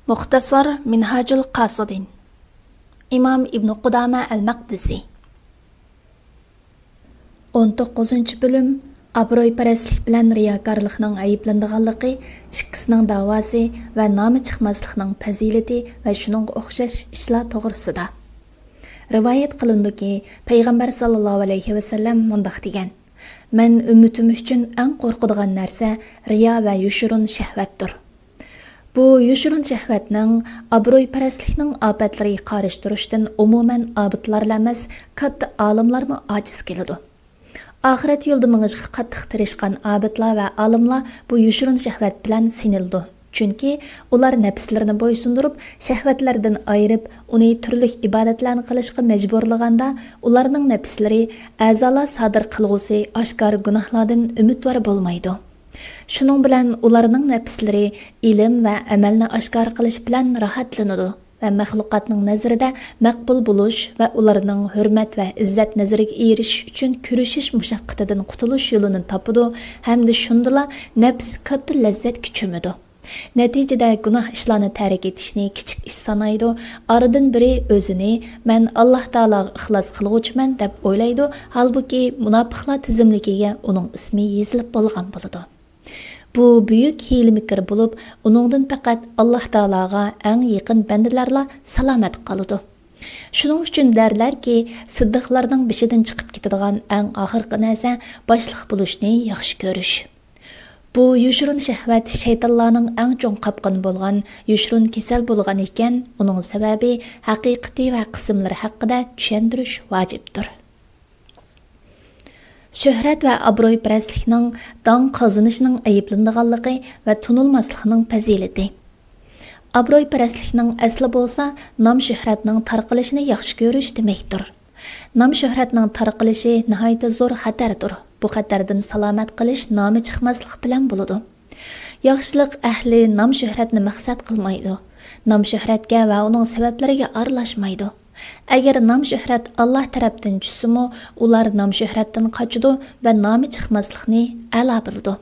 Muxtasar Minhajul Qasidin İmam İbn Qudama el-Maqdisi 19. bölüm Abroyparastlik bilan riyokorlikning ayıplandiganligi, ikkisining da'vosi va nomi chiqmaslikning fazilati va shuningga o'xshash ishlar to'g'risida. Rivoyat qilindiki, payg'ambar sallallohu alayhi va sallam mundaq degan: "Men ummatim uchun eng qo'rqadigan narsa riyo va yushurun shahvatdir." Bu yushurun shahvatning abroyparastlikning ofatlariga qarshi turishdan umuman obidlar emas, katta olimlarmi ojiz keladi. Ahiret yo'lida mingishga qattiq tirishgan obidlar va olimlar bu yushurun shahvat bilan sinildi. Chunki ular nafslarini bo'ysundirib, shahvatlardan ayirib, uni turli ibodatlarni qilishga majburlaganda, ularning nafslari a'zolar sodir qilg'usi oshkor gunohlardan umidvor bo'lmaydi. Shuning bilan ularning nafslari ilm va amalni oshkor qilish bilan rohatlanadi va maxluqotning nazarida maqbul bo'lish va ularning hurmat va izzat nazariga erishish uchun kurashish mushaqqatidan qutulish yo'lini topadi hamda shundala nafs katta lazzatga cho'midi. Natijada gunoh ishlarni tark etishni kichik ish sanaydi. Oradan biri o'zini "Men Alloh taologa ixlos qilguvchiman" deb o'ylaydi, holbuki munofiqlar tizimligiga uning ismi yozilib bo'lgan bo'ladi. Bu büyük hiyli-mikr bo'lib, uningdan faqat Alloh taologa eng yaqin bandalarla salomat qoladi. Shuning uchun derlarki, siddiqlarning bishidan chiqib ketadigan eng oxirgi narsa boshliq bo'lishni yaxshi ko'rish. Bu yushurun shahvat shaytonlarning eng cho'ng qopqini bo'lgan yushurun kasal bo'lgan ekan, uning sababi haqiqati va qismlari haqida tushuntirish vojibdir. Şöhret ve abroyparastlikning dong qozonishning ayıplandiganligi va tunilmaslikning fazilati. Abroyparastlikning asli bo'lsa, nom shuhratning tarqalishini yaxshi ko'rish demakdir. Nom shuhratning tarqalishi nihoyat zo'r xatardir. Bu xatardan salomat qilish nomi chiqmaslik bilan bo'ladi. Yaxshilik ahli nom shuhratni maqsad qilmaydi. Nom shuhratga va uning sabablariga aralashmaydi. Agar nom shuhrat Alloh tarafdan tushsa-mu, ular nom shuhratdan qochadi va nomi chiqmaslikni a'lo biladi.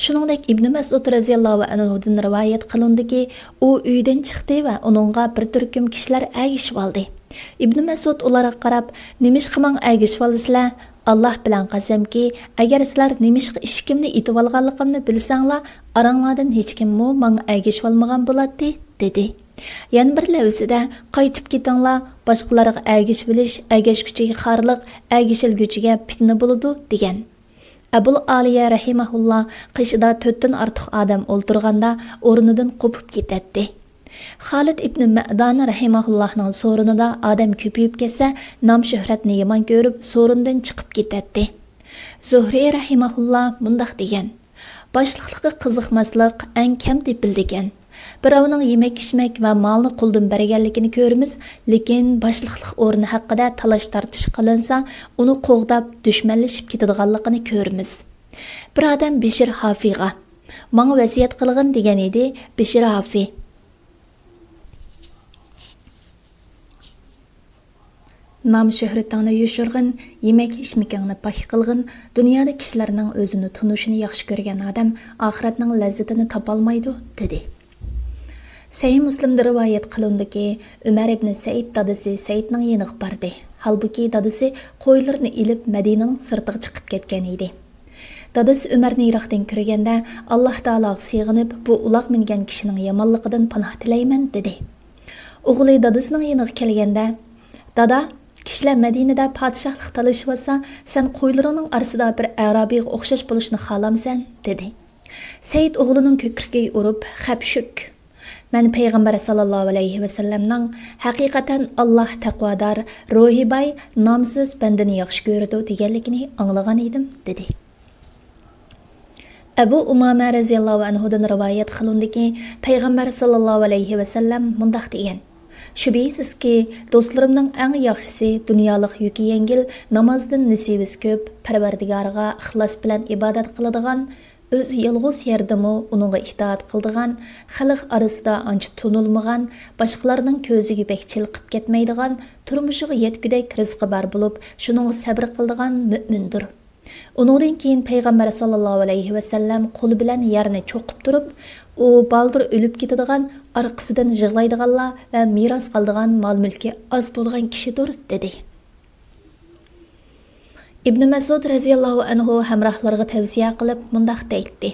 Shuningdek Ibn Mas'ud radhiyallohu anhudan rivoyat qilindiki, u uydan chiqdi va uningga bir turkum kishilar agishib oldi. Ibn Mas'ud ularga qarab, "Nimishqa men agishib oldinglar? Alloh bilan qasamki, agar sizlar nimishqa ishkimni etib olganligimni bilsanglar, aranglardan hech kimmi men agishib olmagan bo'ladi" dedi. Yana bir lavzida qaytib ketinglar, boshqalarga agishib bilish, agashguchiga xorliq, agishilguchiga fitna bo'ladi degan. Abul Aliya rahimahulloh qishida 4 dan ortiq odam o'ltirganda o'rnidan qo'pib ketadi. Xolid ibn Ma'dan rahimahullohning so'rinida odam ko'payib ketsa, nom shuhratni yomon ko'rib, so'rindan chiqib ketadi. Zuhri rahimahulloh mundaq degan: "Boshliqlikqa qiziqmaslik eng kam tepildigan. Birovning yemak-ichmak va molni quldan berganligini ko'ramiz, lekin boshliqlik o'rni haqida talash tartish qilinsa, uni qo'g'dab dushmanlashib ketadiganligini ko'ramiz." Bir odam Bishir Hafiga "Menga vasiyat qilgin" degan edi. Bishir Hafi: "Nam shuhratingni yushurg'in, yemak-ichmakingni pok qilg'in. Dunyoda kishilarning o'zini tunishini yaxshi ko'rgan odam oxiratning lazzatini topolmaydi" dedi. Sahih Muslimda rivoyat qilindiki, Umar ibn Said dadasi Saidning yeniga bordi. Halbuki dadasi qo'ylarni ilib Madinaning sirtiga chiqib ketgan edi. Dadasi Umarni yiroqdan ko'rganda Alloh taologa sig'inib, bu uloq mingan kishining yomonligidan panoh tilayman dedi. O'g'li dadasining yeniga kelganda, "Dada, kishilar Madinada podshohlik talashyapsa, sen qo'ylarining orasida bir arabiyga o'xshash bo'lishni xohlamsan" dedi. Said o'g'lining ko'krigiga urib, "Xapshuk. Men payg'ambar sallallohu alayhi va sallamning haqiqatan Alloh taqvodor, ruhi boy, nomsiz bandani yaxshi ko'radi deganligini anglagan edim" dedi. Abu Umama radhiyallohu anhudan rivoyat qilindiki, payg'ambar sallallohu alayhi va sallam mundaq degan: "Shubhisizki, do'stlarimning eng yaxshisi dunyolik yuki yengil, namozdan nasibasi ko'p, Parvardigorga ixlos bilan ibodat qiladigan, o'z yolg'iz yerdimi uningga itoat qiladigan, xalq orasida ancha tunilmagan, boshqalarning ko'ziga bek chilqib ketmaydigan, turmushiga yetgudek rizqi bor bo'lib, shuningga sabr qiladigan mu'mindir. Uningdan keyin payg'ambar sallallohu alayhi vasallam qo'li bilan yerni cho'qib turib, u baldir o'lib ketadigan, orqasidan yig'laydiganlar va meros qoladigan mol-mulki oz bo'lgan kishidir dedi. Ibn Mas'ud radhiyallohu anhu hamrohlariga tavsiya qilib mundaq deydi: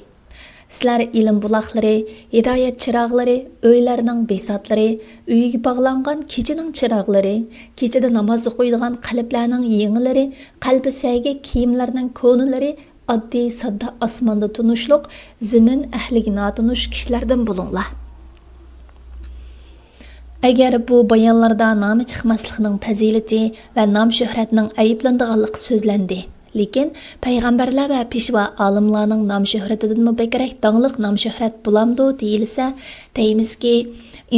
Sizlar ilm buloqlari, hidoyat chiroqlari, uylarning besotlari, uyiga bog'langan kechining chiroqlari, kechida namoz o'qiydigan qalblarning yengilari, qalbi sagi kiyimlarning ko'nilari, oddiy sodda osmonda tunishliq, zamin ahliga notunish kishilardan bo'linglar. Agar bu bayonlarda nomi chiqmaslikning fazilati va nom shuhratning ayiblandiganligi so'zlandi, lekin payg'ambarlar va peshvo olimlarning nom shuhratidan mubakkarak dangliq nom shuhrat bo'lamdi deyilsa, deymizki,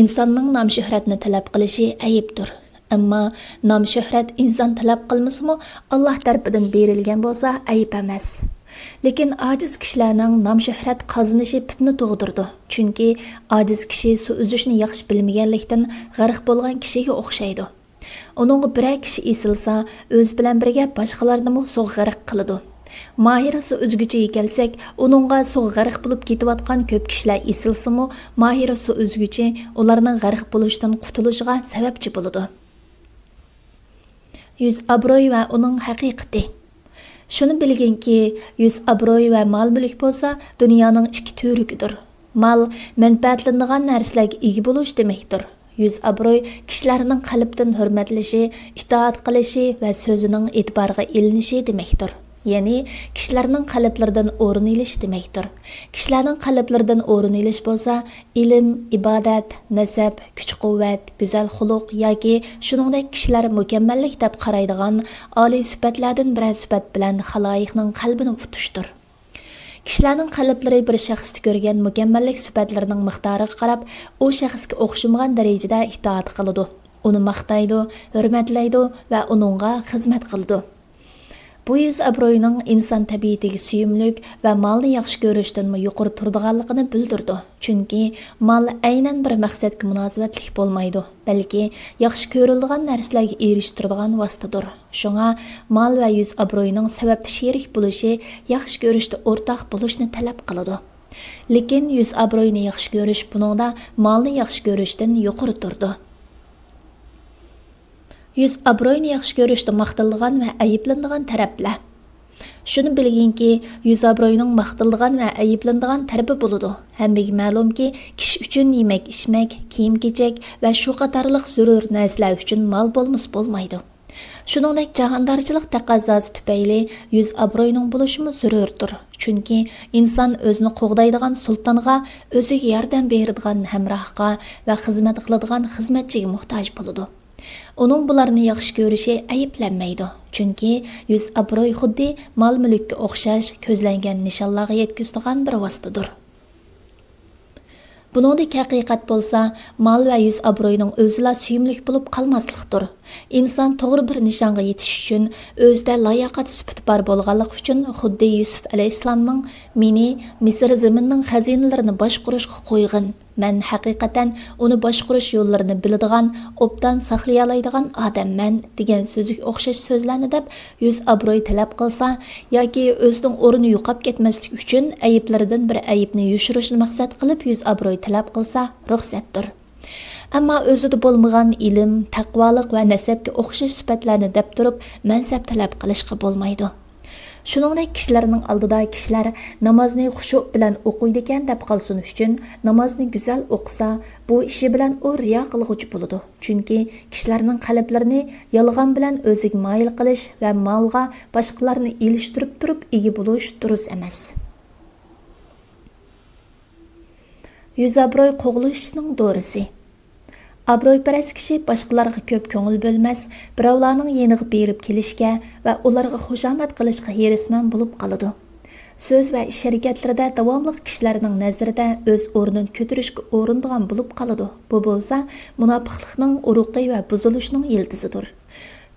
insonning nom shuhratni talab qilishi ayibdir. Ammo nom shuhrat inson talab qilmasmi, Alloh tarafidan berilgan bo'lsa ayib emas. Lekin aciz kishilarning nom shuhrat qozonishi fitna tug'dirdi. Chunki aciz kishi suv uzishni yaxshi bilmaganlikdan g'arq bo'lgan kishiga o'xshaydi. Onun birər kishi esilsa, o'z bilan birga boshqalarni mu suv g'arq qiladi. Mahir suv uzguchiga kelsak, uningga suv g'arq bo'lib ketayotgan ko'p kishilar esilsa-mu, mahir suv uzguchi ularning g'arq bo'lishidan qutulishiga sababchi bo'ladi. Yuz obro'y va uning haqiqati. Shuni bilginki, yuz obro'y va mol-mulk bo'lsa, dunyoning ikki turigidir. Mal manfaatlanadigan narsalarga ega bo'lish demakdir. Yuz obro'y kishilarning qalbdan hurmatlishi, itoat qilishi va so'zining e'tiborga ilinishi demakdir. Ya'ni kishilarning qalblaridan o'rin olish demakdir. Kishilarning qalblaridan o'rin olish bo'lsa, ilm, ibodat, nasab, kuch-quvvat, go'zal xuluq yoki shuningdek kishilar mukammallik deb qaraydigan oliy sifatlardan bir sifat bilan xaloyiqning qalbini tutishdir. Kishilarning qalblari bir shaxsda ko'rgan mukammallik sifatlarining miqdoriga qarab, u shaxsga o'xshamagan darajada itoat qiladi. Uni maqtaydi, hurmatlaydi va uningga xizmat qiladi. Bu yuz obro'yning inson tabiatiga suyumlik va molni yaxshi ko'rishdan yuqori turadiganligini bildirdi. Chunki mol aynan bir maqsadga munosabatlik bo'lmaydi, balki yaxshi ko'riladigan narsalarga erishtiradigan vositadir. Shunga mol va yuz obro'yning sababli sherik bo'lishi yaxshi ko'rishda o'rtoq bo'lishni talab qiladi. Lekin yuz obro'yni yaxshi ko'rish buningda molni yaxshi ko'rishdan yuqori turdi. Yuz obro'yni yaxshi ko'rishda maqtalgan va ayiblanadigan taraflar. Shuni bilginki, yuz obro'yning maqtalgan va ayiblanadigan tarafi bo'ladi. Hammaga ma'lumki, kishi uchun yemak, ichmak, kiyim-kechak va shu qatorliq zarur narsalar uchun mol bo'lmas bo'lmaydi. Shuningdek, jahondorchilik taqozosi tufayli yuz obro'yning bo'lishimi zarurdir. Chunki inson o'zini qo'g'daydigan sultonga, o'ziga yordam beradigan hamrohga va xizmat qiladigan xizmatchiga muhtoj bo'ladi. Onun bularni yaxshi ko'rishi ayiblanmaydi. Chunki yuz obro'y xuddi mol-mulkka o'xshash ko'zlangan nishonlarga yetkazadigan bir vositadir. Buningdek haqiqat bo'lsa, mol va yuz obro'yning o'zila suyumlik bo'lib qolmaslikdir. Inson to'g'ri bir nishonga yetish uchun o'zida layoqat sifati bor bo'lganligi uchun xuddi Yusuf alayhisalomning "Meni Misr zaminining xazinalarini boshqarishga qo'ygin. Men haqiqatan uni boshqarish yo'llarini biladigan, obdan saqlay oladigan odamman" degan so'ziga o'xshash so'zlarni deb yuz obro'y talab qilsa yoki o'zining o'rni yo'qolib ketmaslik uchun ayiblaridan bir ayibni yushirishni maqsad qilib yuz obro'y talab qilsa ruxsatdir. Ammo o'zida bo'lmagan ilm, taqvolik va nasabga o'xshash sifatlarni deb turib mansab talab qilishga bo'lmaydi. Shuningdek, kishilarning oldida kishilar namozni xushu bilan o'qiydi ekan deb qolsin uchun namozni go'zal o'qisa, bu ishi bilan u riyo qilg'uchi bo'ladi. Chunki kishilarning qalblarini yolg'on bilan o'ziga moyil qilish va molga boshqalarni ilishtirib turib ega bo'lish durust emas. Yuz obro'y qo'g'lishning dorisi. Obro'yparast kishi boshqalarga ko'p ko'ngil bo'lmas, birovlarning yeniga berib kelishga va ularga xushomad qilishga herisman bo'lib qoladi. So'z va ish harakatlarida davomli kishilarning nazarida o'z o'rnini ko'tarishga o'rindigan bo'lib qoladi. Bu bo'lsa, munofiqlikning uruqi va buzilishining yildizidir.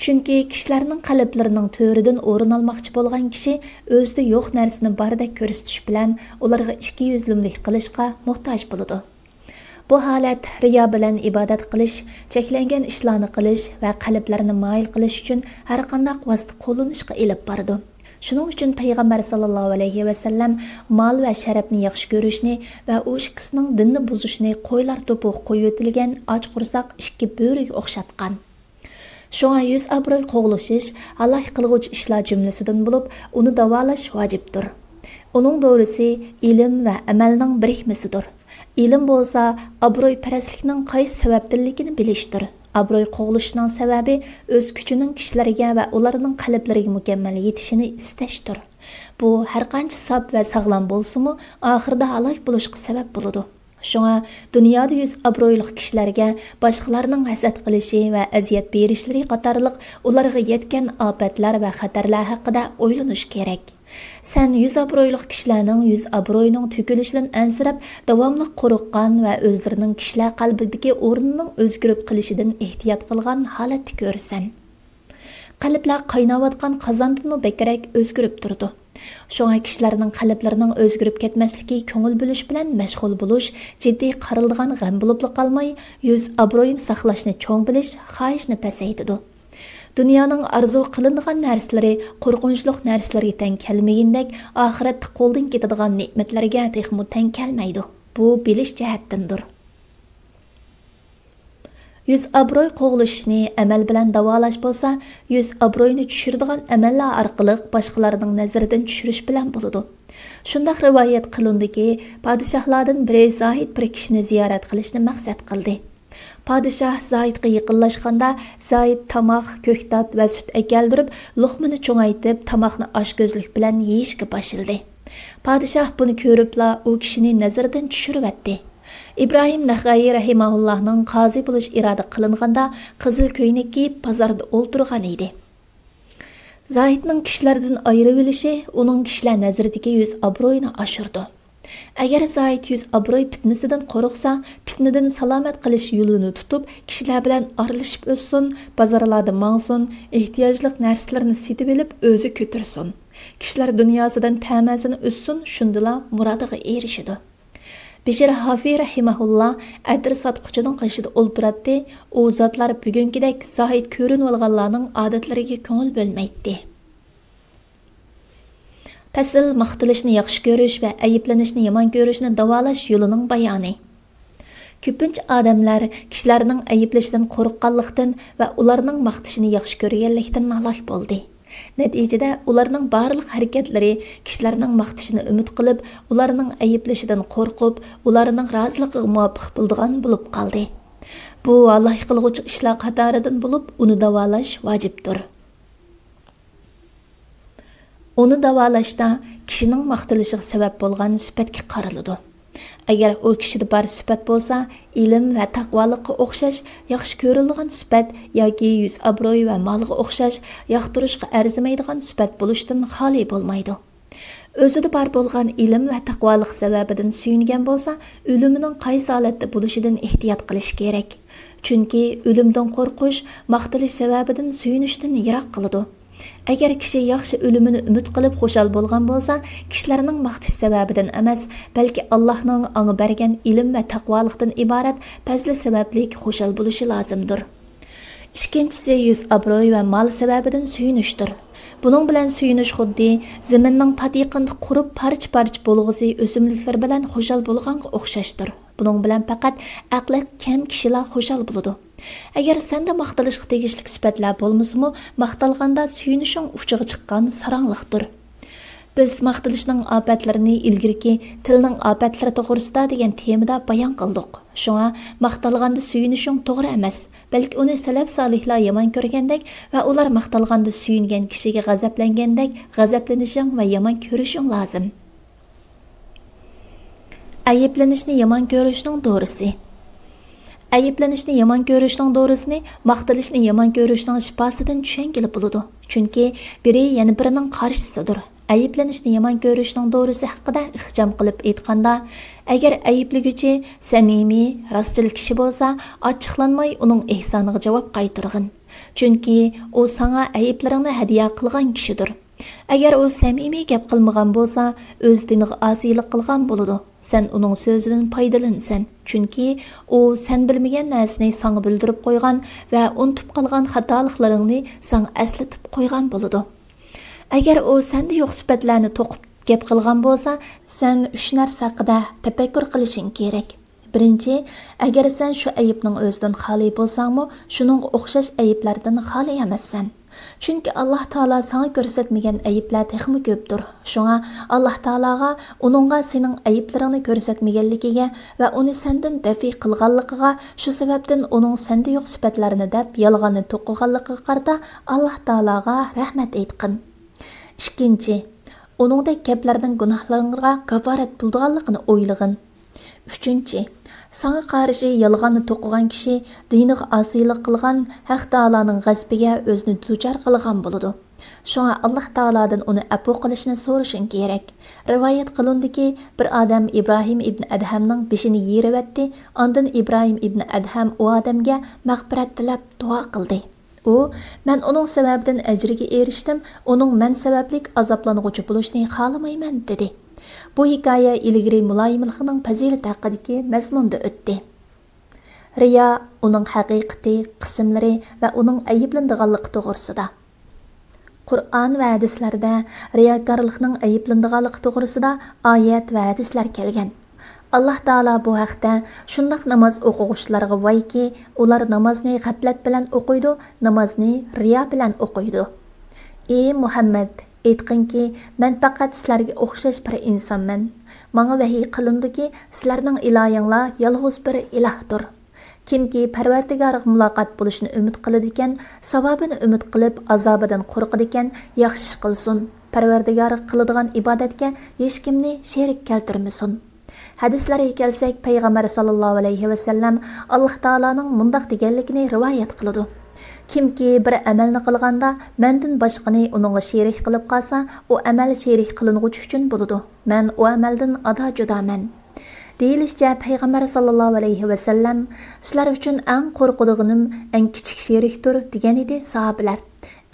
Chunki kishilarning qalblarining to'ridan o'rin olmoqchi bo'lgan kishi o'zida yo'q narsani bordek ko'rsatish bilan ularga ikki yuzlimlik qilishga muhtoj bo'ladi. Bu holat riyo bilan ibodat qilish, cheklangan ishlarni qilish va qalblarni moyil qilish uchun har qanday vosita qo'llanishga elib boradi. Shuning uchun payg'ambar sallallohu alayhi va sallam mol va sharafni yaxshi ko'rishni va u ikkisining dinni buzishni qo'ylar to'piq qo'yib o'tilgan och qursoq ikki bo'riga o'xshatgan. Şoňa yüz abroy qoğulaşış Allah qılğuç işlar jümlesinden bulup, onu davalaş vacipdir. Onun doğrusu ilim ve amelning birikmesidir. İlim bolsa abroy parastlikning qaysi sababdilligini bilishdir. Abroy qoğuluşning sababi öz küçünün kişilerge ve ularning qalblariga mukammal yetişini istashdir. Bu har qancha sap ve sağlam bolsumu ahirda halak buluşqa sebep buludu. Şoňa dünýäde yüz abroýlyk kişilerge başgalarning hasad qilishi ve aziyet berişleri qatarlyk ularga yetken apatlar ve xatarlar haqida oýlanyş gerek. Sen yüz abroýlyk kişilerning yüz abroýynyň tökülişinden ensirap davamly qoruqqan ve özlerinin kişiler qalbidagi ornunyň özgürüp qilişinden ehtiyat qılgan halatda görsen. Qalblar qaynawatgan qazandynmy bekerek özgürüp durdu. Şoňa kişilerning qalblarining özgürüp ketmesligi köňül bölüş bilen meşgul buluş, jiddiy qaryldygan gam bolup qalmay, yüz abroýyny saqlaşny çoň biliş, haýyşny pasaytdy. Dünýäniň arzu qılınýan närsleri, qorqunçlyk närslerге teň kelmegindek, ahiretde goldan ketadigan nimetlerge tehmu teň kelmeýdi. Bu biliş jähetdindir. Yüz abroy qoğuluşni amel bilen davalaş bolsa, yüz abroyni düşürdigan ameller arqalyk başgalarning nazaridan düşürüş bilen boludu. Şundaq rivayet qılındyki, padişahlardan biri Zahid bir kişini ziyaret qilishni maqsad qildi. Padişah Zahidga yaqinlashganda Zahid tamaq, köktat ve süt ekeldirip, luqmani çoğaytib, tamaqni aşgözlük bilen yeyishga başıldı. Padişah bunu körüpla o kişini nazaridan düşürüp etdi. İbrahim Naxai rahimahullahның qazi buluş irada qılınğanda qızıl köйнек kiyip pazarda olturgan idi. Zahidning kişilerden ayrı bilişi onun kişiler nazaridagi yüz abroyni aşırdı. Agar Zahid yüz abroy fitnesidan qo'rqsa, fitnadan salomat qilish yo'lini tutib, kishilar bilan aralashib o'ssin, bozorlarda mangsin, ehtiyojliq narsalarni setib olib o'zi ko'tirsin. Kishilar dunyosidan ta'masini o'ssin, shundala murodiga erishadi. Bishir Hafi rahimahullah adr satquchining qishida o'ltiradi. U zotlar bugünkidek Zahid ko'rinib olganlarning odatlariga ko'ngil bo'lmaydi. Pasil maqtilishni yaxshi ko'rish va ayiblanishni yomon ko'rishni davolash yo'lining bayoni. Ko'pincha odamlar kishilarning ayiblashidan qo'rqqanlikdan va ularning maqtishini yaxshi ko'rganlikdan halok bo'ldi. Natijada ularning barliq harakatlari kishilarning maqtishini umid qilib, ularning ayiblashidan qo'rqib, ularning roziligiga muvofiq bo'ladigan bo'lib qoldi. Bu Alloh qilg'uvchi ishlar qatoridan bo'lib, uni davolash vojibdir. Onu davalashda kishining maqtilishiga sabab bo'lgan sifatga qaraladi. Agar o kishida bar sifat bo'lsa, ilm va taqvolikqa o'xshash yaxshi ko'rilgan sifat yoki yuz abroy va molga o'xshash yoqtirishga arzimaydigan sifat bo'lishdan xoli bo'lmaydi. O'zida bar bo'lgan ilm va taqvolik sababidan suyungan bo'lsa, o'limining qaysi holatda bo'lishidan ehtiyot qilish kerak. Chunki o'limdan qo'rqish maqtilish sababidan suyunishdan yiroq qiladi. Agar kishi yaxshi o'limini umid qilib xushal bo'lgan bo'lsa, kishilarning maqtish sababidan emas, balki Allohning anga bergan ilm va taqvolikdan iborat fazli sababli xushal bo'lishi lozimdir. Ikkinchisi yuz abroy va mol sababidan suyunishdir. Buning bilan suyunish xuddi zaminning patiqini qurib parcha-parcha bo'lg'isi o'simliklar bilan xushal bo'lganga o'xshashdir. Buning bilan faqat aqli kam kishilar xushal bo'ladi. Agar senda maqtalishga tegishli sifatlar bo'lmasa-mu, maqtalganda suyunishing uchiga chiqqan sarangliqdir. Biz maqtalishning ofatlarini ilgirki tilning ofatlari to'g'risida degan temada bayon qildik. Shunga maqtalganda suyunishing to'g'ri emas, balki uni salaf solihlar yomon ko'rgandek va ular maqtalganda suyungan kishiga g'azablangandek g'azablanishing va yomon ko'rishing lozim. Ayiblanishni yomon ko'rishning to'g'risi. Ayiblanishni yomon ko'rishning to'g'risini maqtalishni yomon ko'rishning shifosidan tushangili bo'ladi. Chunki biri yana birining qarshisidir. Ayiblanishni yomon ko'rishning to'g'risi haqida ixcham qilib aytganda, agar ayibligüchi samimiy, rostchil kishi bo'lsa, ochiqlanmay uning ehsoniga javob qaytargin. Chunki u sana ayiblaringni hadiya qilgan kishidir. Agar u samimiy gap qilmagan bo'lsa, o'z diniga osiylik qilgan bo'ladi. Sen uning so'zidan foydalansan. Chunki u sen bilmagan narsani sana bildirib qo'ygan va unutib qolgan xatoliklaringni sana eslatib qo'ygan bo'ladi. Agar u senda yo'q sifatlarni to'qib gap qilgan bo'lsa, sen 3 narsa haqida tafakkur qilishing kerak. Birinchi, agar sen shu ayibning o'zidan xoli bo'lsangmi, shuning o'xshash ayiblardan xoli emassan. Chunki Alloh taolo sana ko'rsatmagan ayiblar texmi ko'pdir. Shunga Alloh taologa uningga sening ayiblaringni ko'rsatmaganligiga va uni sendan dafi qilganligiga, shu sababdan uning senda yo'q sifatlarini deb yolg'onni to'qiganligiga qarata Alloh taologa rahmat aytqin. Ikkinchi, uningdek gaplarning gunohlaringga kaforat bo'lganligini o'ylagin. Uchinchi, sana qarshi yolg'onni to'qigan kishi diniga osiylik qilgan, Haq taoloning g'azbiga o'zini duchor qilgan bo'ladi. Shunga Alloh taolodan uni afv qilishni so'rashing kerak. Rivoyat qilindiki, bir odam Ibrohim ibn Adhamning beshini yerivatdi. Ondan Ibrohim ibn Adham u odamga mag'firat tilab duo qildi. U, men uning sababidan ajriga erishdim, uning men sabablik azoblang'uchi bo'lishni xohlamayman dedi. Bu hikoya ilgari muloyimlikning fazilati haqidagi mazmunda o'tdi. Riyo uning haqiqiy qismlari va uning ayiblanadiganligi to'g'risida. Qur'on va hadislarda riyokorlikning ayiblanadiganligi to'g'risida oyat va hadislar kelgan. Alloh taolo bu haqda shundoq namoz o'quvchilarga voyki, ular namozni g'aflat bilan o'qiydi, namozni riyo bilan o'qiydi. Ey Muhammad, aytqinki, men faqat sizlarga o'xshash bir insonman. Menga vahiy qilindiki, sizlarning ilohinglar yolg'iz bir ilohdir. Kimki Parvardigorga muloqot bo'lishni umid qiladi ekan, savobini umid qilib, azobidan qo'rqadi ekan, yaxshi ish qilsin. Parvardigorga qiladigan ibodatga hech kimni sherik keltirmasin. Hadislarga kelsak, payg'ambar sallallohu alayhi va sallam Alloh taolaning mundaq deganligini rivoyat qiladi. Kimki bir amalni qilganda mendan boshqani uningga sherik qilib qolsa, u amal sherik qilinguchi uchun bo'ladi. Men u amaldan ado judaman. Deyilishicha, payg'ambar sallallohu alayhi va sallam sizlar uchun eng qo'rqadiganim eng kichik sherikdir degan edi sahobalar.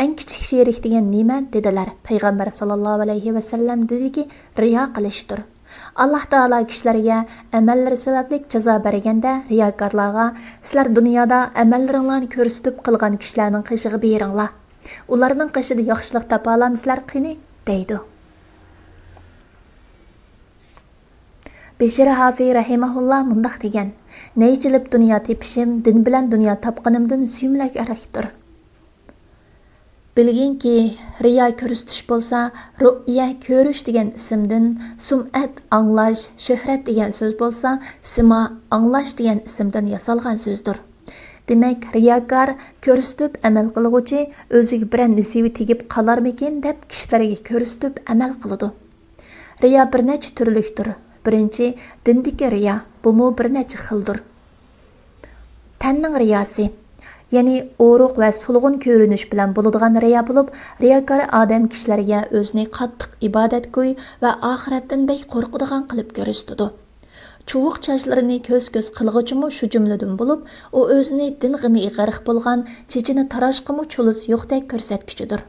Eng kichik sherik degan nima dedilar? Payg'ambar sallallohu alayhi va sallam dediki, riyo qilishdir. Alloh taolo kishilarga amallari sababli jazo berganda riyokorlarga sizlar dunyoda amallaringlarni ko'rsatib qilgan kishilarning qishiga beringlar. Ularning qishida yaxshilik topa olamsizlar qini deydi. Beshir Hafi rahimahulloh mundaq degan: "Neychilib dunyo tepishim din bilan dunyo topqanimdan suyumlak araqdir." Bilginki, riyo ko'rsatish bo'lsa, ru'ya ko'rish degan ismdan, sum'at anglash, shuhrat degan so'z bo'lsa, sima anglash degan ismdan yasalgan so'zdir. Demak, riyokor ko'rsatib amal qilguvchi o'ziga bir nasibi tegib qolarmikin deb kishilarga ko'rsatib amal qiladi. Riyo bir necha turlikdir. Birinchi, dindagi riyo, bu bir necha xildir. Tanning riyosi, ya'ni o'ruq va sulg'un ko'rinish bilan bo'ladigan riyo bo'lib, riyokor odam kishilarga o'zini qattiq ibodatgo'y va oxiratdan bek qo'rqadigan qilib ko'rsatadi. Chuvuq chochlarini ko'z-ko'z qilg'uchimi shu jumladan bo'lib, u o'zini din g'imiga g'arq bo'lgan, chechini tarashqimi chulus yo'qdek ko'rsatkuchidir.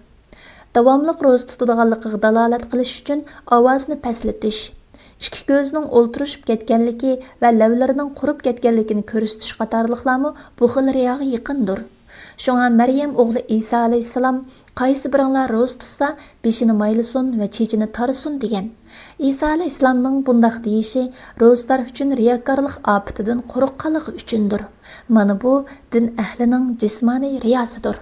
Davomli ro'za tutadiganligiga dalolat qilish uchun ovozni paslatish, ikki ko'zning o'ltirishib ketganligi va lavlarining qurib ketganligini ko'rsatish qatorliqlarmi bu xil riyoga yaqindir. Shunga Maryam o'g'li Isa alayhissalom qaysi biringlar ro'za tutsa, beshini maylisin va chechini tarasin degan. Isa alayhissalomning bundaq deyishi ro'zlar uchun riyokorlik ofatidan qo'rqqanligi uchundir. Mana bu din ahlining jismoniy riyosidir.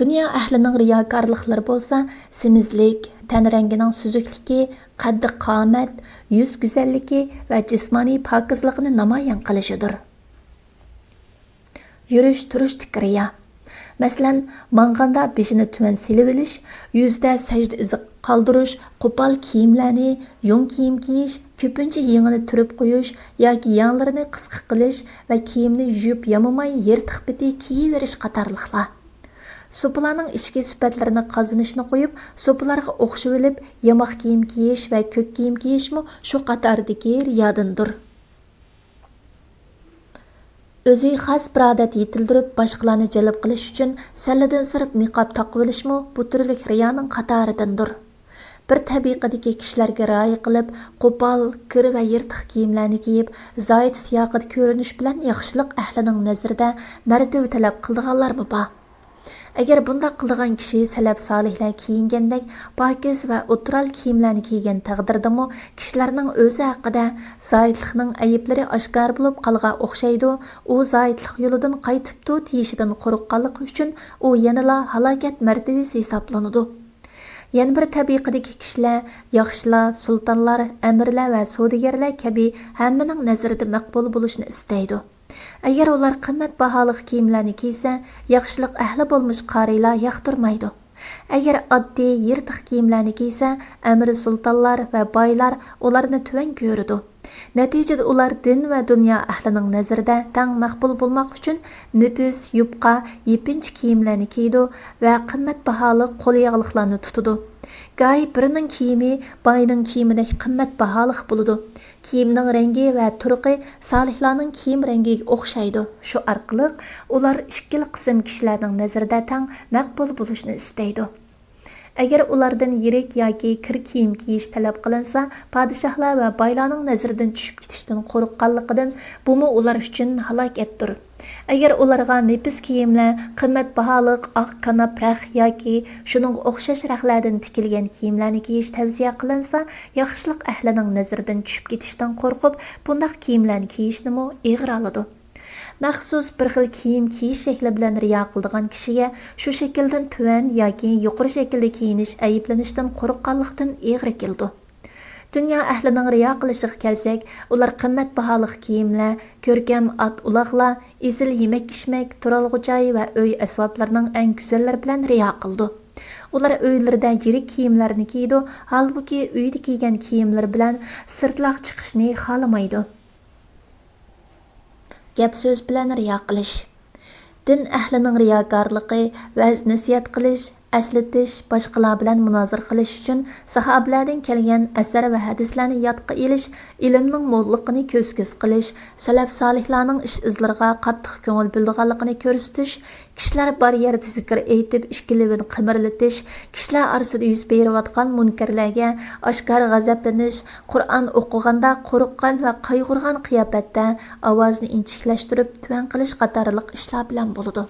Dunyo ahlining riyokorliklari bo'lsa, semizlik, tan rangining suzukligi, qaddi qomat, yuz go'zalligi va jismoniy pokizligini namoyon qilishidir. Yurish turishdek riyo. Masalan, manganda beshini tuvan silib olish, yuzda sajda izi qoldirish, qo'pol kiyimlarni, yung kiyim kiyish, ko'pincha yengini turib qo'yish yoki yanglarini qisqa qilish va kiyimni yuvib yamamay yirtiq biti kiyiverish qatorliqlar. So'pilarning ichki sifatlarini qazanishni qo'yib, so'pilarga o'xshab olib, yamoq kiyim kiyish va ko'k kiyim kiyishmi shu qatordagi riyodindir. O'zi xos bir odat yetildirib, boshqalarni jalb qilish uchun salladan sirt niqob taqib olishmi bu turlik riyoning qatoridandir. Bir tabiqadagi kishilarga rioya qilib, qo'pol, kir va yirtiq kiyimlarni kiyib, zoid siyoqida ko'rinish bilan yaxshilik ahlining nazarida martaba talab qildiganlarmi bor. Agar bunday qilgan kishi salaf solihlar kiyingandek pokiz va o'tiral kiyimlarni kiygan taqdirdami, kishilarning o'zi haqida zoitlikning ayiblari oshkor bo'lib qolgan o'xshaydi. U zoitlik yo'lidan qaytibdi deyishidan qo'rqqanligi uchun u yanala halokat martabasi hisoblanadi. Yana bir tabiqadagi kishilar, yaxshilar, sultonlar, amirlar va savdogarlar kabi hammaning nazarida maqbul bo'lishni istaydi. Agar ular qimmatbaho kiyimlarni kiysa, yaxshilik ahli bo'lmish qarilar yoqtirmaydi. Agar oddiy yirtiq kiyimlarni kiysa, amir sultonlar va boylar ularni tuvan ko'radi. Natijada ular din va dunyo ahlining nazarida tang maqbul bo'lmoq uchun nefis, yupqa, yepinch kiyimlarni kiydi va qimmatbaho qo'lyog'liqlarni tutadi. Gay birining kiyimi boyning kiyimidek qimmatbaho bo'ladi. Kiyimning rangi va turqi solihlarning kiyim rangiga o'xshaydi. Shu orqali ular ikkili qism kishilarning nazarida tang maqbul bo'lishni istaydi. Agar ulardan yirik yoki kir kiyim kiyish talab qilinsa, podshohlar va boylarning nazaridan tushib ketishdan qo'rqqanligidan bumi ular uchun halokatdir. Agar ularga nefis kiyimlar, qimmatbaho oq kanaprak yoki shuning o'xshash raqlardan tikilgan kiyimlarni kiyish tavsiya qilinsa, yaxshilik ahlining nazaridan tushib ketishdan qo'rqib, bunday kiyimlarni kiyishni ig'ir oladi. Maxsus bir xil kiyim kiyish shakli bilan riyo qiladigan kishiga shu shakldan tuvan yoki yuqori shaklda kiyinish ayblanishdan qo'rqqanlikdan ig'ir keldi. Dunyo ahlining riyo qilishiga kelsak, ular qimmatbaho kiyimlar, ko'rkam at-uloqlar, izil yemak-ichmak, turalg'uchoy va uy asboblarining eng go'zallari bilan riyo qildi. Ular uylarida yirik kiyimlarni kiydi, holbuki uyda kiygan kiyimlar bilan sirtloq chiqishni xolamaydi. Gap so'z bilan riyo qilish. Din ahlining riyokorligi, va'z nasihat qilish, aslatish, boshqalar bilan munozir qilish uchun sahobalardan kelgan asar va hadislarni yodga olish, ilmning mo'lligini ko'z-ko'z qilish, salaf solihlarning ish izlariga qattiq ko'ngil bildirganligini ko'rsatish, kishilar bor yerda zikr aytib ishkilibini qimirlatish, kishilar orasida yuz berayotgan munkarlarga oshkor g'azablanish, Qur'on o'qiganda qo'rqqan va qayg'urgan qiyofatda ovozni inchiklashtirib tuvan qilish qatorliq ishlar bilan bo'ladi.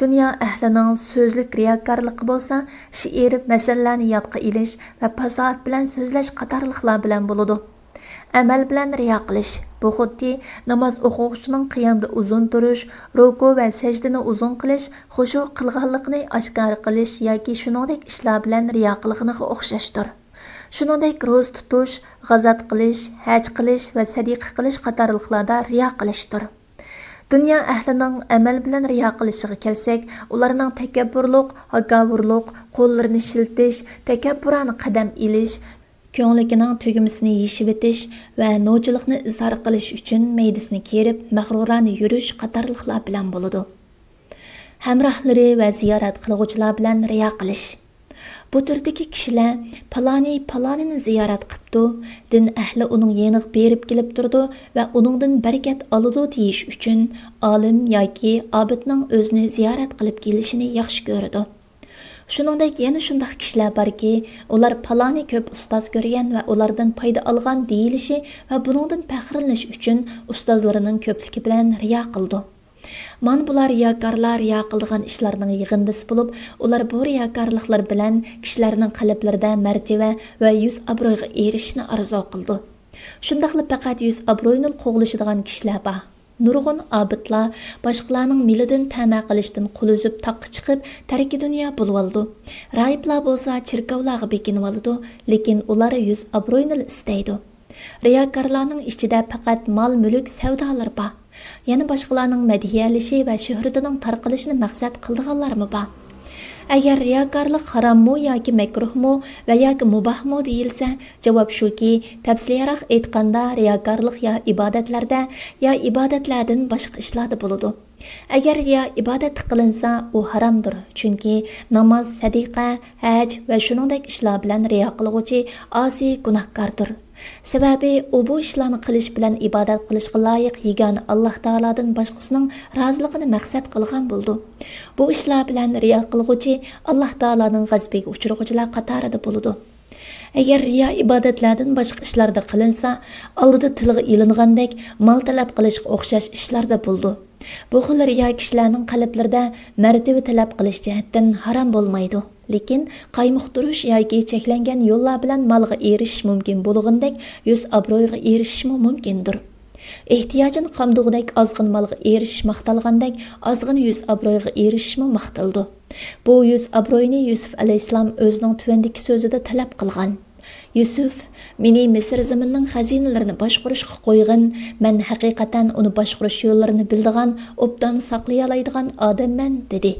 Dünya ahlining so'zlik riyokorligi bo'lsa, she'r, masallarni yodga olish va fasohat bilan so'zlash qatorliqlar bilan bo'ladi. Amal bilan riyo qilish. Bu xuddi namoz o'quvchining qiyomda uzun turish, ruku va sajdani uzun qilish, xushu qilganligini oshkor qilish yoki shuningdek ishlar bilan riyo qilganiga o'xshashdir. Shuningdek ro'z tutish, g'azat qilish, haj qilish va sadiqa qilish qatorliqlarda riyo qilishdir. Dünya ahlining amal bilan riyo qilishiga kelsak, ularning takabburlik, hakavurlik, qo'llarini shiltish, takabburona qadam ilish, ko'ngligining tugumasini yeshib etish va nochilikni izhor qilish uchun maydasini kerib, mag'rurona yurish qatorliqlar bilan bo'ladi. Hamrohlari va ziyorat qiluvchilar bilan riyo qilish. Bu turdagi kishilar palonini ziyorat qilibdi, din ahli uning yeniq berib kelib turdi va uningdan barakat oladi deyish uchun olim yoki obidning o'zini ziyorat qilib kelishini yaxshi ko'radi. Shuningdek yana shunday kishilar borki, ular paloni ko'p ustoz ko'rgan va ulardan foyda olgan deyilishi va buningdan faxrlanish uchun ustozlarining ko'pligi bilan riyo qildi. Mana bular riyokorlar riyo qilgan ishlarning yig'indisi bo'lib, ular bu riyokorliklar bilan kishilarning qalblarida martaba va yuz obro'yga erishishni orzu qildi. Shundaqla faqat yuz obro'yni qo'g'lashadigan kishilar bor. Nurg'un obidlar boshqalarning milidan ta'ma qilishdan qo'l uzib taqqa chiqib, tarki dunyo bo'lib oldi. Raiblar bo'lsa chirkovlarga bekinib oldi, lekin ular yuz obro'yni istaydi. Riyokorlarning ichida faqat mol-mulk savdolar bor. Yana boshqalarning madhiyalishi va shuhratining tarqalishini maqsad qilganlarmi bor? Agar riyokorlik harommi yoki makruhmi va yoki mubahmi deyilsa, javob shuki, tafsilroq aytganda riyokorlik ya ibodatlarda ya ibodatlardan boshqa ishlarda bo'ladi. Agar riyo ibodat qilinsa, u haromdir. Chunki namoz, sadiqa, haj va shuningdek ishlar bilan riyo qiluvchi osi gunohkordir. Sababi u bu ishlarni qilish bilan ibodat qilishga loyiq yegona Alloh taolodan boshqasining roziligini maqsad qilgan bo'ldi. Bu ishlar bilan riyo qilguvchi Alloh taoloning g'azabiga uchraguvchilar qatorida bo'ladi. Agar riyo ibodatlardan boshqa ishlarda qilinsa, oldida tilga ilingandek mol talab qilishga o'xshash ishlarda bo'ldi. Bu xil riyo kishilarning qalblarida martaba talab qilish jihatdan harom bo'lmaydi. Lekin qaymoqtirish yoki cheklangan yo'llar bilan malga erishish mumkin bo'lgandek, yuz obro'yga erishish mumkindir. Ehtiyojini qamdug'idek ozg'in malga erishish maqtalgandek, ozg'in yuz obro'yga erishish maqtaldi. Bu yuz obro'yni Yusuf alayhissalom o'zining tuvandagi so'zida talab qilgan. Yusuf, meni Misr zaminining xazinalarini boshqarishga qo'ygan, men haqiqatan uni boshqarish yo'llarini bildigan, obdan saqlay oladigan odamman dedi.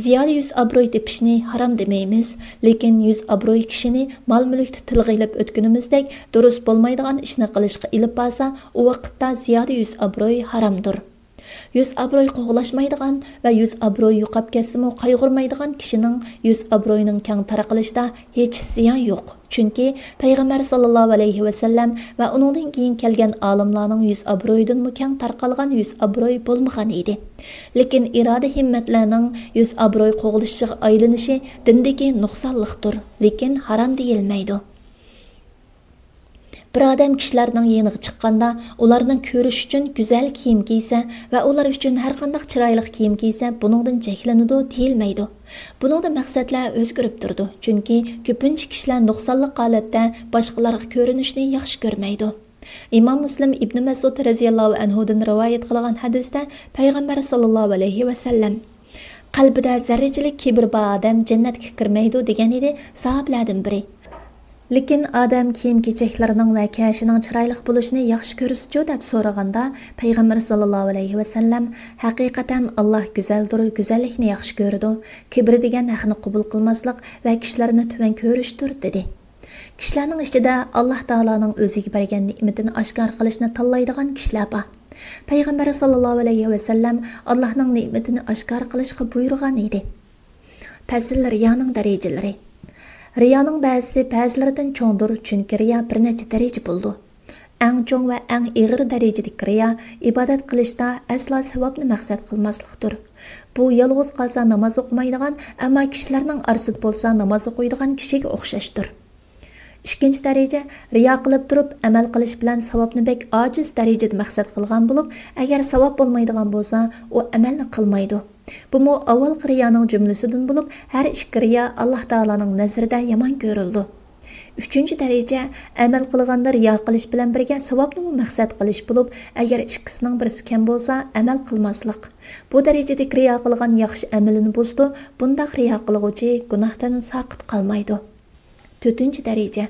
Ziyoda yuz obro'y tepishni harom demaymiz, lekin yuz obro'y kishini mol-mulkda tilg'ilib o'tgunimizdek durust bo'lmaydigan ishni qilishga ilib borsa, u vaqtda ziyoda yuz obro'y haromdir. Yuz obro'y qo'g'lashmaydigan va yuz obro'y yo'qab ketsa-mu qayg'urmaydigan kishining yuz obro'yining keng tarqalishida hech ziyon yo'q. Chunki payg'ambar sallallohu alayhi va sallam va uningdan keyin kelgan olimlarning yuz obro'yidan keng tarqalgan yuz obro'y bo'lmagan edi. Lekin iroda himmatlarning yuz obro'y qo'g'lishiga aylanishi dindagi nuqsonlikdir, lekin harom deyilmaydi. Bir odam kishilarning yeniga chiqqanda, ularning ko'rish uchun go'zal kiyim kiysa va ular uchun har qanday chiroyli kiyim kiysa, buningdan cheklanadi deyilmaydi. Buningda maqsadlar o'zgarib turdi, chunki ko'pincha kishilar nuqsonli holatda boshqalarga ko'rinishni yaxshi ko'rmaydi. Imom Muslim Ibn Mas'ud radhiyallohu anhudan rivoyat qilgan hadisda payg'ambar sallallohu alayhi va sallam qalbida zarrachilik kibr bor odam jannatga kirmaydi degan edi sahobalardan biri. Lekin odam kiyim-kechaklarining va kashining chiroyli bo'lishini yaxshi ko'rishchi deb so'raganda, payg'ambar sallallohu alayhi va sallam haqiqatan Alloh go'zaldir, go'zallikni yaxshi ko'radi. Kibr degan haqni qabul qilmaslik va kishilarni tuvan ko'rishdir dedi. Kishilarning ichida Alloh taolaning o'ziga bergan ne'matini oshkor qilishni tanlaydigan kishilar bor. Payg'ambar sallallohu alayhi va sallam Allohning ne'matini oshkor qilishga buyurgan edi. Fasl riyoning darajalari. Riyoning ba'zilaridan cho'ngdir, chunki riyo bir necha daraja bo'ldi. Eng cho'ng va eng og'ir darajadagi riyo ibodat qilishda aslo savobni maqsad qilmaslikdir. Bu yolg'iz qolsa namoz o'qimaydigan, ammo kishilarning orasida bo'lsa namoz o'qiydigan kishiga o'xshashdir. Ikkinchi daraja riyo qilib turib amal qilish bilan savobni bek ojiz darajada maqsad qilgan bo'lib, agar savob bo'lmaydigan bo'lsa, u amalni qilmaydi. Bu mu avval riyoning jumlasidan bo'lib, har ikki riyo Alloh taolaning nazarida yomon ko'rildi. Uchinchi daraja amal qilganda riyo qilish bilan birga savobni maqsad qilish bo'lib, agar ikkisining birisi kam bo'lsa, amal qilmaslik. Bu darajada riyo qilgan yaxshi amalini buzdi, bunda riyo qilguvchi gunohdan saqit qolmaydi. To'rtinchi daraja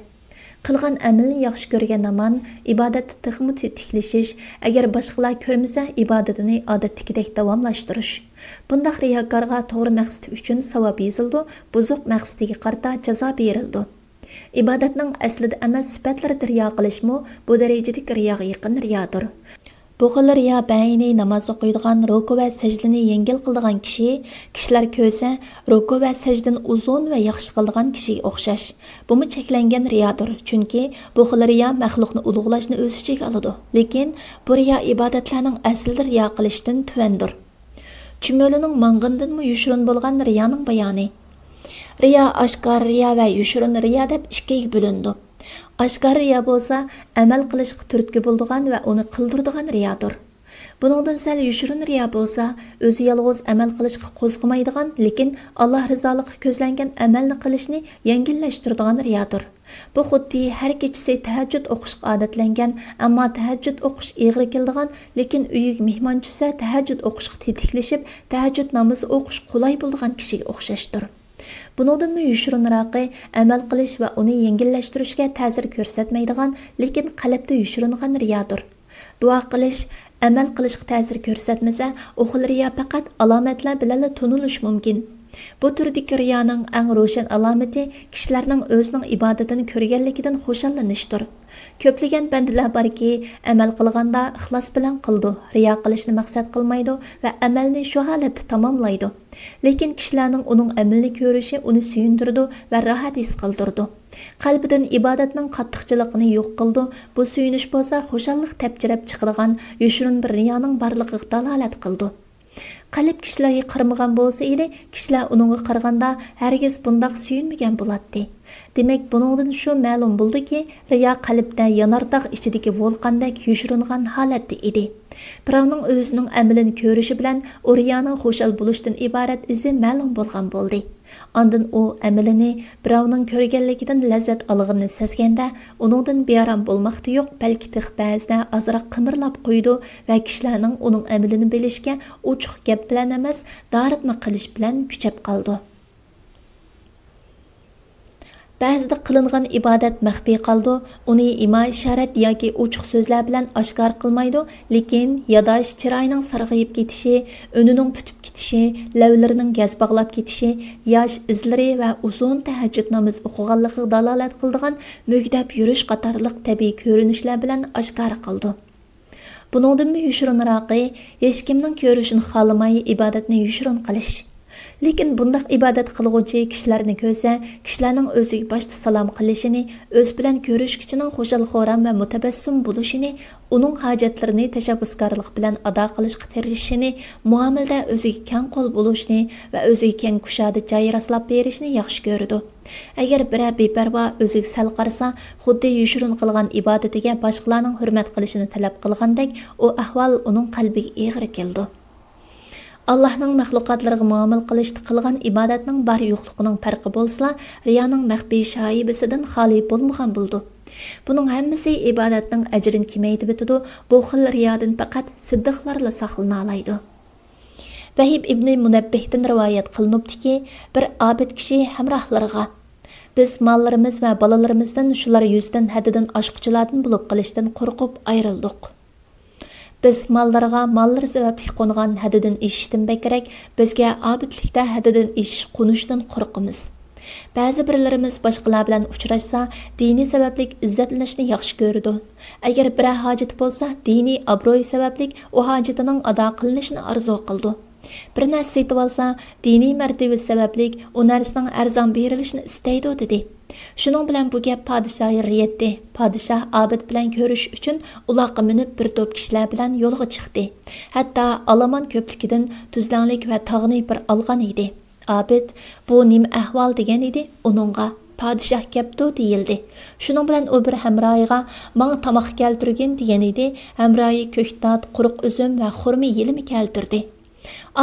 qilgan amalni yaxshi ko'rgan aman ibodatda texmi tiklishish, agar boshqalar ko'rmasa ibodatini odatdagidek davomlashtirish. Bundaq riyokorga to'g'ri maqsad uchun savob yozildi, buzuq maqsadiga qarata jazo berildi. Ibodatning aslida emas sifatlarida riyo qilishmi bu darajadagi riyoga yaqin riyodir. Bu xil riyo bayni namoz o'qiydigan, ruku va sajdani yengil qiladigan kishilar ko'rsa, ruku va sajdani uzun va yaxshi qiladigan kishiga o'xshash. Bumi cheklangan riyodir, chunki bu xil riyo maxluqni ulug'lashni o'z ichiga oladi. Lekin bu riyo ibodatlarning aslida riyo qilishdan tuvandir. Jumlaning mang'indanmi yushurun bo'lgan riyoning bayoni. Riyo oshkor riyo va yushurun riyo deb ikkiga bo'lindi. Oshkor riyo bo'lsa, amal qilishga turtki bo'ladigan va uni qildiradigan riyodir. Buningdan sal yushurun riyo bo'lsa, o'zi yolg'iz amal qilishga qo'zg'amaydigan, lekin Alloh rizoligiga ko'zlangan amalni qilishni yengillashtiradigan riyodir. Bu xuddi har kechasi tahajjud o'qishga odatlangan, ammo tahajjud o'qish og'ir keladigan, lekin uyiga mehmon tushsa tahajjud o'qishga tetiklashib, tahajjud namozi o'qish qulay bo'ladigan kishiga o'xshashdir. Buningdan yushurunroqi amal qilish va uni yengillashtirishga ta'sir ko'rsatmaydigan, lekin qalbda yushurungan riyodir. Duo qilish, amal qilishga ta'sir ko'rsatmasa, u xil riyo faqat alomatlar bilan tunilish mumkin. Bu turdagi riyoning eng ro'shan alomati kishilarning o'zining ibodatini ko'rganligidan xushallanishdir. Ko'plagan bandalar borki, amal qilganda ixlos bilan qildi, riyo qilishni maqsad qilmaydi va amalni shu holatda tamomlaydi. Lekin kishilarning uning amalni ko'rishi uni suyuntirdi va rohat his qildirdi. Qalbidan ibodatning qattiqchiligini yo'q qildi. Bu suyunish bo'lsa, xushallik tepchirab chiqadigan yushurun bir riyoning borligiga dalolat qildi. Qalb kishilarga qaramagan bo'lsa edi, kishilar uningga qaraganda hargiz bundoq suyunmagan bo'ladi. Demak, buningdan shu ma'lum bo'ldiki, riyo qalbda yanardaq ichidagi volqandek yushiringan holatda edi. Birovning o'zining amalini ko'rishi bilan u riyoning xushal bo'lishdan iborat izi ma'lum bo'lgan bo'ldi. Ondan u amalini birovning ko'rganligidan lazzat olganini sezganda, uningdan bearam bo'lmoqda yo'q, balki ba'zida ozroq qimirlab qo'ydi va kishilarning uning amalini bilishga ochiq gap bilan emas, daritma qilish bilan kuchab qoldi. Ba'zida qilingan ibodat maxfiy qoldi, uni imo-ishorat yoki ochiq so'zlar bilan oshkor qilmaydi, lekin yadosh chiroyning sarg'ayib ketishi, o'nining putib ketishi, lavlarining gaz bog'lab ketishi, yosh izlari va uzun tahajjud namoz o'qiganligiga dalolat qiladigan mugdab yurish qatorliq tabiiy ko'rinishlar bilan oshkor qildi. Buningdan yushirinroqi, hech kimning ko'rishini xohlamay ibodatni yushirin qilish. Lekin bundaq ibodat qilguvchi kishilarni ko'rsa, kishilarning o'ziga boshda salom qilishini, o'z bilan ko'rishkichining xushal-xo'ram va mutabassum bo'lishini, uning hojatlarini tashabbuskorlik bilan ado qilishga tirishishini, muomalada o'ziga keng qo'l bo'lishini va o'ziga keng kushoda joy raslab berishni yaxshi ko'rdi. Agar biror beparvo o'ziga sal qarasa, xuddi yushirin qilgan ibodatiga boshqalarning hurmat qilishini talab qilgandek, u ahvol uning qalbiga eg'ir keldi. Allah'ның məxluqatlarına muamil qilishda qilgan ibodatning bar yo'qligining farqi bo'lsa, riyoning maxfiy shoibisidan xoli bo'lmagan bo'ldi. Buning hammasi ibodatning ajrini kamaytib bitadi. Bu xil riyodan faqat siddiqlarla saqlana oladi. Vahib ibn Munabbihdan rivoyat qilinibdiki, bir abid kishi hamrohlariga biz mollarimiz va bolalarimizdan shular yuzidan haddidan oshquchilardan bo'lib qilishdan qo'rqib ayrildik. Biz mallarga mallar sababli qo'ngan haddidan eshishdan bekerak, bizga abidlikda haddidan eshish qo'nishdan qo'rqamiz. Ba'zi birlarimiz boshqalar bilan uchrashsa, diniy sababli izzatlanishni yaxshi ko'rdi. Agar bir hojat bo'lsa, diniy obro'y sababli u hojatining ado qilinishini arzu qildi. Bir narsa setib olsa, diniy martabasi sababli u narsaning arzon berilishini istaydi dedi. Shuning bilan bu gap podshohga yetdi. Podshoh abid bilan ko'rish uchun uloqqa minib bir to'p kishilar bilan yo'lga chiqdi. Hatto Alamon ko'pligidan tuzlanlik va tog'ni bir olgan edi. Abid bu nim ahvol degan edi. Uningga podshoh kepti deyildi. Shuning bilan u bir hamroyiga "Menga tomoq keltirgin" degan edi. Hamroyi ko'ktat, quruq uzum va xurma yelimi keltirdi.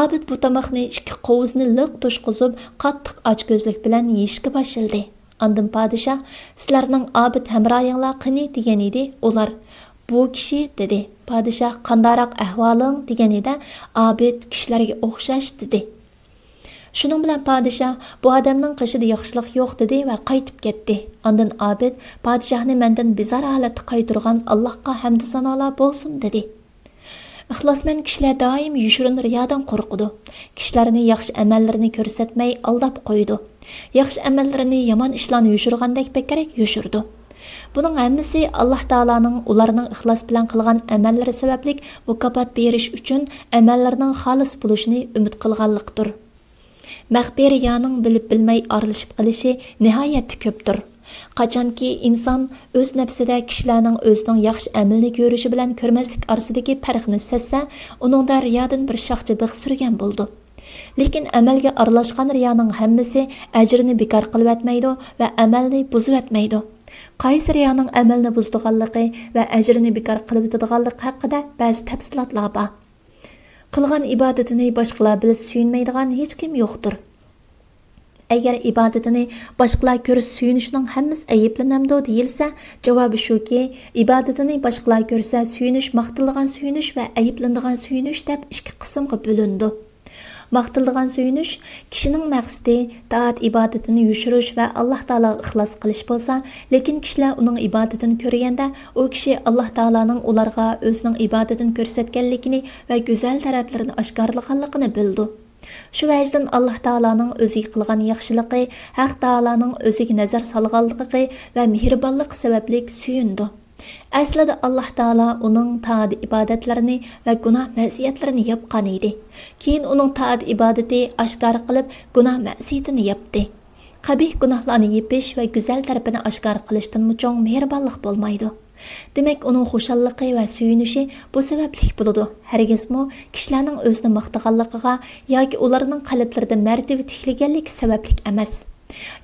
Abid bu tomoqni ikki qovuzni liq to'shqizib, qattiq ochko'zlik bilan yeyishga boshladi. Ondan podshoh, "Sizlarning abid hamroyinglar qani?" degan edi. Ular, "Bu kishi" dedi. Podshoh, "Qandaroq ahvoling?" degan edi. Abid kishilarga o'xshash dedi. Shuning bilan podshoh, "Bu odamning qishida yaxshilik yo'q" dedi va qaytib ketdi. Ondan abid podshohni mendan bizar holatda qaytargan Allohga hamd sanolar bo'lsin dedi. Ixlosmand kishilar doim yushirin riyodan qo'rqidi. Kishilarni yaxshi amallarini ko'rsatmay aldab qo'ydi. Yaxshi amallarini yomon ishlarni yushirgandek bekerak yushirdi. Buning hammasi Alloh taolaning ularning ixlos bilan qilgan amallari sababli mukofot berish uchun amallarining xolis bo'lishini umid qilganlikdir. Maxfiy riyoning bilib bilmay aralashib qilishi nihoyatda ko'pdir. Qachonki inson o'z nafsida kishilarning o'zining yaxshi amalni ko'rishi bilan ko'rmaslik orasidagi farqni sezsa, uningda riyodan bir shoxcha big' surgan bo'ldi. Lekin amalga aralashgan riyoning hammasi ajrini bekor qilib atmaydi va amalni buzib atmaydi. Qaysi riyoning amalni buzdiganligi va ajrini bekor qilib atadiganligi haqida ba'zi tafsilotlar bor. Qilgan ibodatini boshqalar bilib suyunmaydigan hech kim yo'qdir. Agar ibodatini boshqalar ko'rib suyunishning hammasi ayiblanamdi deyilsa, javobi shuki, ibodatini boshqalar ko'rsa suyunish maqtilgan suyunish va ayiblanadigan suyunish deb ikki qismga bo'lindi. Maqtilgan suyunish kishining maqsadi taat ibodatini yushirish va Alloh taologa ixlos qilish bo'lsa, lekin kishilar uning ibodatini ko'rganda, u kishi Alloh taoloning ularga o'zining ibodatini ko'rsatganligini va go'zal taraflarini oshkorlaganligini bildi. Shu vajdan Alloh taolaning o'ziga qilgan yaxshiligi, Haq taolaning o'ziga nazar solganligi va mehribonligi sababli suyundi. Aslida Alloh taolo uning taat ibodatlarini va gunoh ma'siyatlarini yapgan edi. Keyin uning taat ibodati oshkor qilib, gunoh ma'siyatini yapdi. Qabih gunohlarni yepish va go'zal tarafini oshkor qilishdan cho'ng mehribonlik bo'lmaydi. Demak, uning xushalliqi va suyunishi bu sabablik bo'ladi. Hargizmi kishilarning o'zini maqtaganligiga yoki ularning qalblarida martaba tiklaganligi sabablik emas.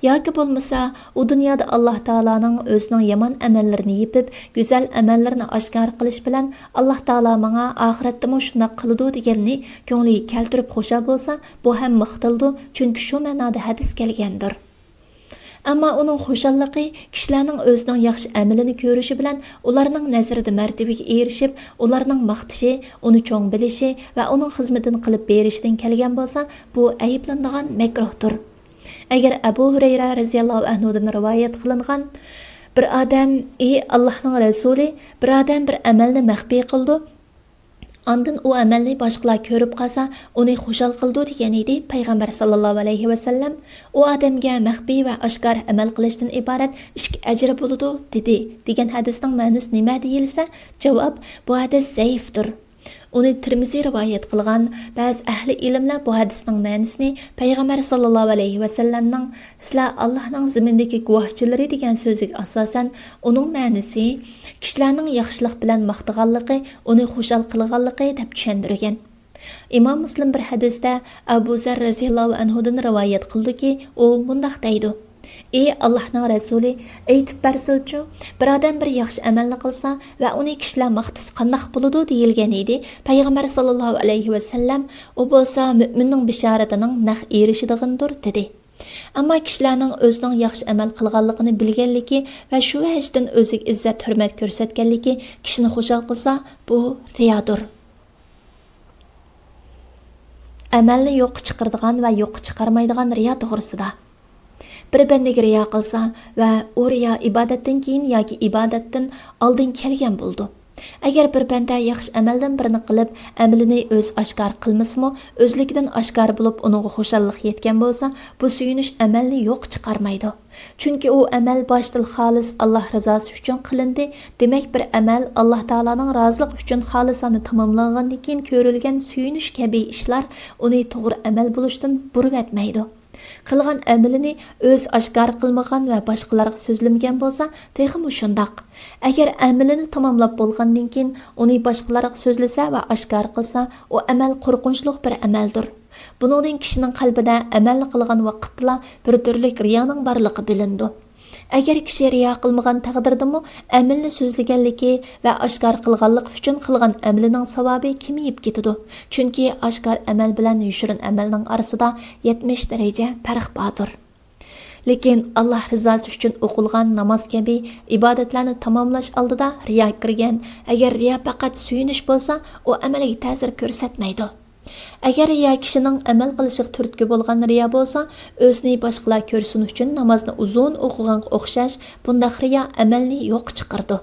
Yoki bo'lmasa, u dunyoda Alloh taolaning o'zining yomon amallarini yepib, go'zal amallarini oshkor qilish bilan Alloh taolo menga oxiratda mo shunday qiladi deganni ko'ngliga keltirib xushal bo'lsa, bu ham maqtaldi, chunki shu ma'noda hadis kelgandir. Ammo uning xushalliqi kishilarning o'zining yaxshi amalini ko'rishi bilan ularning nazarida martabaga erishib, ularning maqtishi, uni cho'ng bilishi va uning xizmatini qilib berishidan kelgan bo'lsa, bu ayiblanadigan makruhdir. Agar Abu Hurayra radhiyallohu anhu dan rivoyat qilingan bir odam, ey Allohning rasuli, bir odam bir amalni maxfiy qildi, Ondan o amalni boshqalar ko'rib qolsa, uni xushal qildi degan edi payg'ambar sallallohu alayhi va sallam. O odamga maxfiy va oshkor amal qilishdan iborat ikki ajr bo'ladi dedi. Degan hadisning ma'nosi nima deyilsa, javob bu hadis zaifdir. Uni Tirmizi rivoyat qilgan ba'zi ahli ilmlar bu hadisning ma'nosini payg'ambar sallallohu alayhi va sallamning "Sizlar Allohning zimindagi guvohchilari" degan so'ziga asosan uning ma'nosi kishilarning yaxshilik bilan maqtaganligi, uni xushal qilganligi deb tushuntirgan. Imom Muslim bir hadisda Abu Zar radhiyallohu anhu dan rivoyat qildiki, u mundaq deydi: Ey Allohning rasuli, aytib bersilchu, bir odam bir yaxshi amalni qilsa va uni kishilar maqtasa qandoq bo'ladi deyilgan edi. Payg'ambar sallallohu alayhi va sallam u bo'lsa mu'minning bishoratining naq erishidigandir dedi. Ammo kishilarning o'zining yaxshi amal qilganligini bilganligi va shu vajdan o'ziga izzat hurmat ko'rsatganligi kishini xushal qilsa, bu riyodir. Amalni yo'q chiqaradigan va yo'q chiqarmaydigan riyo to'g'risida. Bir bandaga riyo qilsa va u riyo ibodatdan keyin yoki ibodatdan oldin kelgan bo'ldi. Agar bir banda yaxshi amaldan birini qilib, amalini o'z oshkor qilmasmi, o'zligidan oshkor bo'lib, uningga xushallik yetgan bo'lsa, bu suyunish amalni yo'q chiqarmaydi. Chunki u amal boshdan xolis Alloh rizosi uchun qilindi. Demak, bir amal Alloh taolaning roziligi uchun xolisona tamomlangandan keyin ko'rilgan suyunish kabi ishlar uni to'g'ri amal bo'lishdan burib etmaydi. Qilgan amalini o'z oshkor qilmagan va boshqalarga so'zlamagan bo'lsa, texmi shundoq. Agar amalini tamomlab bo'lgandan keyin uni boshqalarga so'zlasa va oshkor qilsa, u amal qo'rqinchli bir amaldir. Buningdan kishining qalbida amalni qilgan vaqtda bir turli riyoning borligi bilindi. Agar kishi riyo qilmagan taqdirdami, amalni so'zlaganligi va oshkor qilganlik uchun qilgan amalining savobi kemiyib ketadi. Chunki oshkor amal bilan yushirin amalning orasida 70 daraja farq bordir. Lekin Alloh rizosi uchun o'qilgan namoz kabi ibodatlarni tamomlash oldida riyo kirgan. Agar riyo faqat suyunish bo'lsa, u amalga ta'sir ko'rsatmaydi. Agar riyo kishining amal qilishiga turtki bo'lgan riyo bo'lsa, o'zini boshqalar ko'rsin uchun namozni uzun o'qiganga o'xshash, bunda riyo amalni yo'q chiqardi.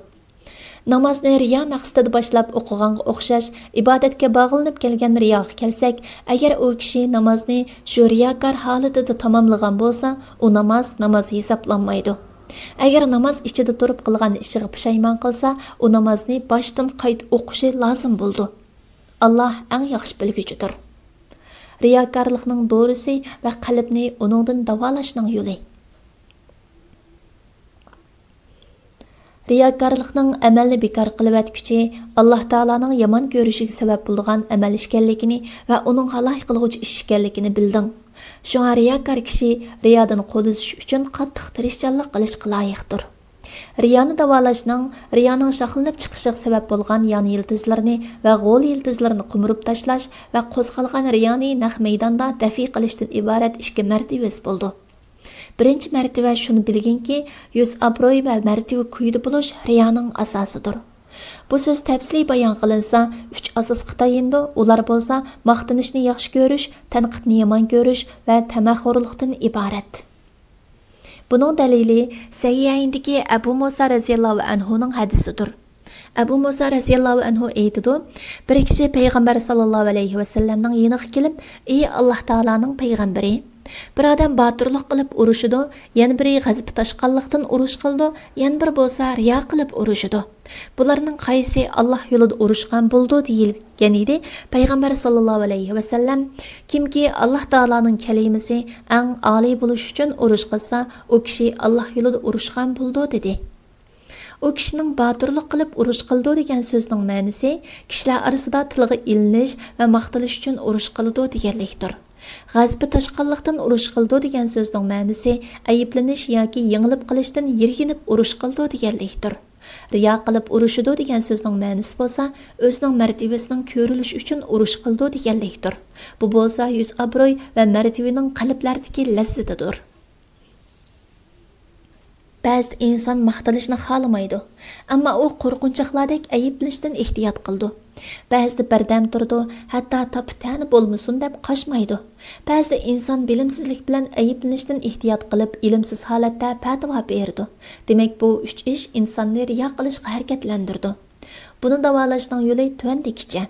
Namozni riyo maqsadida boshlab o'qiganga o'xshash, ibodatga bog'lanib kelgan riyoga kelsak, agar u kishi namozni shu riyokor holatida tamomlagan bo'lsa, u namoz hisoblanmaydi. Agar namoz ichida turib qilgan ishiga pushaymon qilsa, u namozni boshdan qayta o'qishi lozim bo'ldi. Allah eng yaxshi bilguchidir. Riyokorlikning dorisi va qalbni uningdan davolashning yo'li. Riyokorlikning amalni bekor qilib etguchi Alloh taolaning yomon ko'rishiga sabab bo'lgan amal ishkanligini va uning haloq qilguvchi ish ekanligini bilding. Shunga riyokor kishi riyodan qo'lish uchun qattiq tirishchanlik qilishga loyiqdir. Riyoni davolashning riyoning shaqlanib chiqishiga sabab bo'lgan yon yiltizlarni va g'ol yiltizlarni qumurib tashlash va qo'zg'algan riyoni naq maydonda dafi qilishdan iborat ishga martabasi bo'ldi. Birinchi martaba shuni bilginki, yuz obro'y va martaba quyida bo'lish riyoning asosidir. Bu so'z tafsiliy bayon qilinsa, 3 asosga tayindi. Ular bo'lsa, maqtanishni yaxshi ko'rish, tanqidni yomon ko'rish va tamaxxurlikdan iborat. Bunun dalili Sahihaindagi Abu Musa radhiyallohu anhuning hadisidir. Abu Musa radhiyallohu anhu aytadi: Bir kishi payg'ambar sallallohu alayhi va sallamning yoniga kelib, "Ey Alloh taolaning payg'ambari, bir odam botirlik qilib urushidi, yana biri g'azab tashqanlikdan urush qildi, yana bir bo'lsa riyo qilib urushidi. Bularning qaysi Alloh yo'lida urushgan bo'ldi?" deyilgan edi. Payg'ambar sallallohu alayhi va sallam, kimki Alloh taolaning kalimasi eng oliy bo'lish uchun urush qilsa, u kishi Alloh yo'lida urushgan bo'ldi dedi. u kishining botirlik qilib urush qildi degan so'zning ma'nosi kishilar orasida tilga ilinish va maqtalish uchun urush qildi deganlikdir. G'azbi tashqanlikdan urush qildi degan so'zning ma'nosi ayblanish yoki yengilib qilishdan yerginib urush qildi deganlikdir. Riyo qilib urushidi degan so'zning ma'nosi bo'lsa, o'zining martabasining ko'rilishi uchun urush qildi deganlikdir. Bu bo'lsa, yuz obro'y va martabaning qalblardagi lazzatidir. Ba'zi inson maqtalishni xolamaydi, ammo u qo'rqinchoqlardek ayiblanishdan ehtiyot qildi. Ba'zida bardam turdi, hatto topitani bo'lmasin deb qochmaydi. Ba'zida inson bilimsizlik bilan ayiblanishdan ehtiyot qilib, ilmsiz holatda fatvo berdi. Demak, bu uch ish insonni riyo qilishga harakatlantirdi. Buni davolashning yo'li tuandikicha.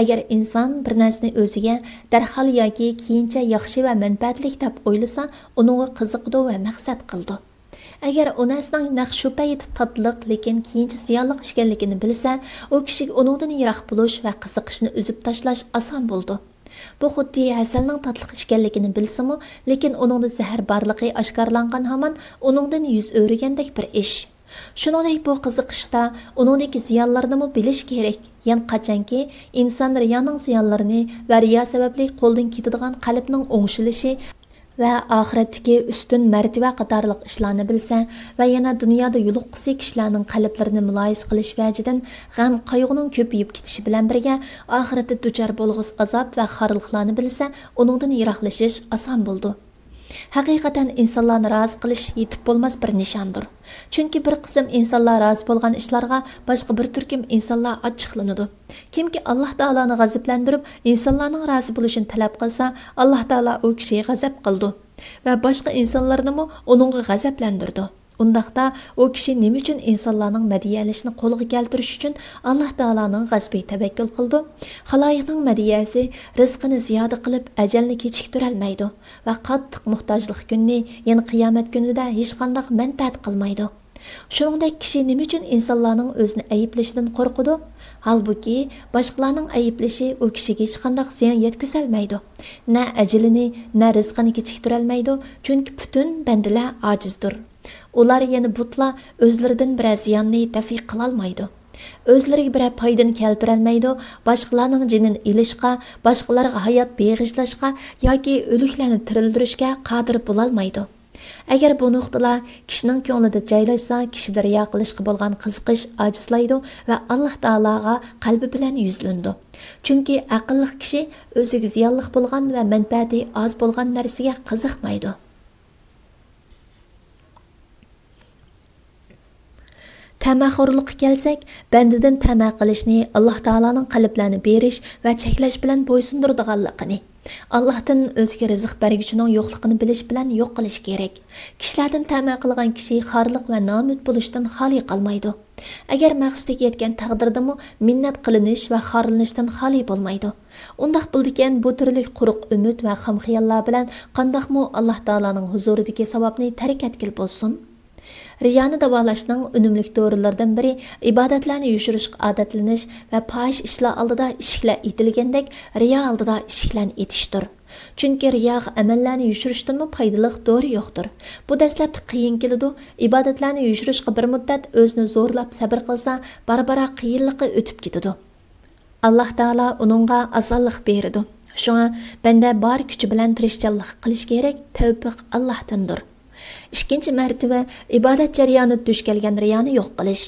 Agar inson bir narsani o'ziga darhol yoki keyincha yaxshi va manfaatli deb o'ylasa, uningga qiziqdi va maqsad qildi. Agar u narsaning naq shu payt tatliq, lekin keyincha ziyonli ekanligini bilsa, u kishiga uningdan yiroq bo'lish va qiziqishni uzib tashlash oson bo'ldi. Bu xuddi asalning tatliq ekanligini bilsa-mu, lekin uningda zahar borligi oshkorlangan hamon uningdan yuz o'rgandek bir ish. Shuningdek, bu qiziqishda uningdagi ziyonlarni bilish kerak. Yani qachonki inson riyoning ziyonlarini va riyo sababli qo'ldan ketadigan qalbning o'ngshilishi va oxiratdagi ustun martaba qatorliq ishlarni bilsa va yana dunyoda yo'liqqisi kishilarning qalblarini muloyiz qilish vajidan g'am qayg'uning ko'payib ketishi bilan birga oxiratda duchor bo'lg'is azob va xorliqlarni bilsa, uningdan yiroqlashish oson bo'ldi. Haqiqatan insonlarni rozi qilish yetib bo'lmas bir nishondir. Chunki bir qism insonlar rozi bo'lgan ishlarga boshqa bir turkum insonlar ochiqlanadi. Kimki Alloh taoloni g'azablantirib, insonlarning rozi bo'lishini talab qilsa, Alloh taolo u kishiga g'azab qildi va boshqa insonlarni ham uningga g'azablantirdi. Undaqda o kishi nima uchun insonlarning madiyalishni qo'lga keltirish uchun Alloh taolaning g'azbiga tavakkul qildi? Xaloyiqning madiyasi rizqini ziyoda qilib ajalni kechiktirolmaydi va qattiq muhtojlik kunni, ya'ni qiyomat kunida hech qanday manfaat qilmaydi. Shuningdek, kishi nima uchun insonlarning o'zini ayiblashidan qo'rqadi? Halbuki boshqalarning ayiblashi u kishiga hech qanday ziyon yetkazolmaydi. Na ajalini, na rizqini kechiktirolmaydi, chunki butun bandalar ojizdir. Ular yana butla o'zlaridan bir ziyonni dafi qilolmaydi. O'zlariga bir foydani keltirolmaydi, boshqalarning jinini ilishga, boshqalarga hayot beg'ishlashga yoki o'liklarni tirildirishga qodir bo'lolmaydi. Agar bu nuqtalar kishining ko'nglida joylashsa, kishida riyo qilishga bo'lgan qiziqish ojizlaydi va Alloh taologa qalbi bilan yuzlandi. Chunki aqlli kishi o'ziga ziyonli bo'lgan va manfaati oz bo'lgan narsaga qiziqmaydi. Tamaxurlikqa kelsak, bandadan tama qilishni, Alloh taolaning qalblarini berish va cheklash bilan bo'ysundiradiganligini, Allohdan o'ziga rizq berguchining yo'qligini bilish bilan yo'q qilish kerak. Kishilardan tama qilgan kishi xorliq va nomut bo'lishdan xoli qolmaydi. Agar maqsadiga yetgan taqdirdami minnat qilinish va xorlanishdan xoli bo'lmaydi. Undaq bo'ldikan bu turli quruq umid va xomxiyollar bilan qandaqmi Alloh taolaning huzuridagi savobni tark etkil bo'lsin. Riyoni davolashning unumli dorilardan biri ibodatlarni yushirishga odatlanish va fahish ishlar oldida ishlar etilgandek riyo oldida ishlarni etishdir. Chunki riyo amallarni yushirishdan foydali dori yo'qdir. Bu dastlab qiyin keladi. Ibodatlarni yushirishga bir muddat o'zini zo'rlab sabr qilsa, barbara qiyinlikqa o'tib ketadi. Alloh taolo uningga osonlik beradi. Shunga banda bor kuchi bilan tirishchanlik qilish kerak. Tavfiq Allohdandir. Ikkinchi martaba ibodat jarayonida duch kelgan riyoni yo'q qilish.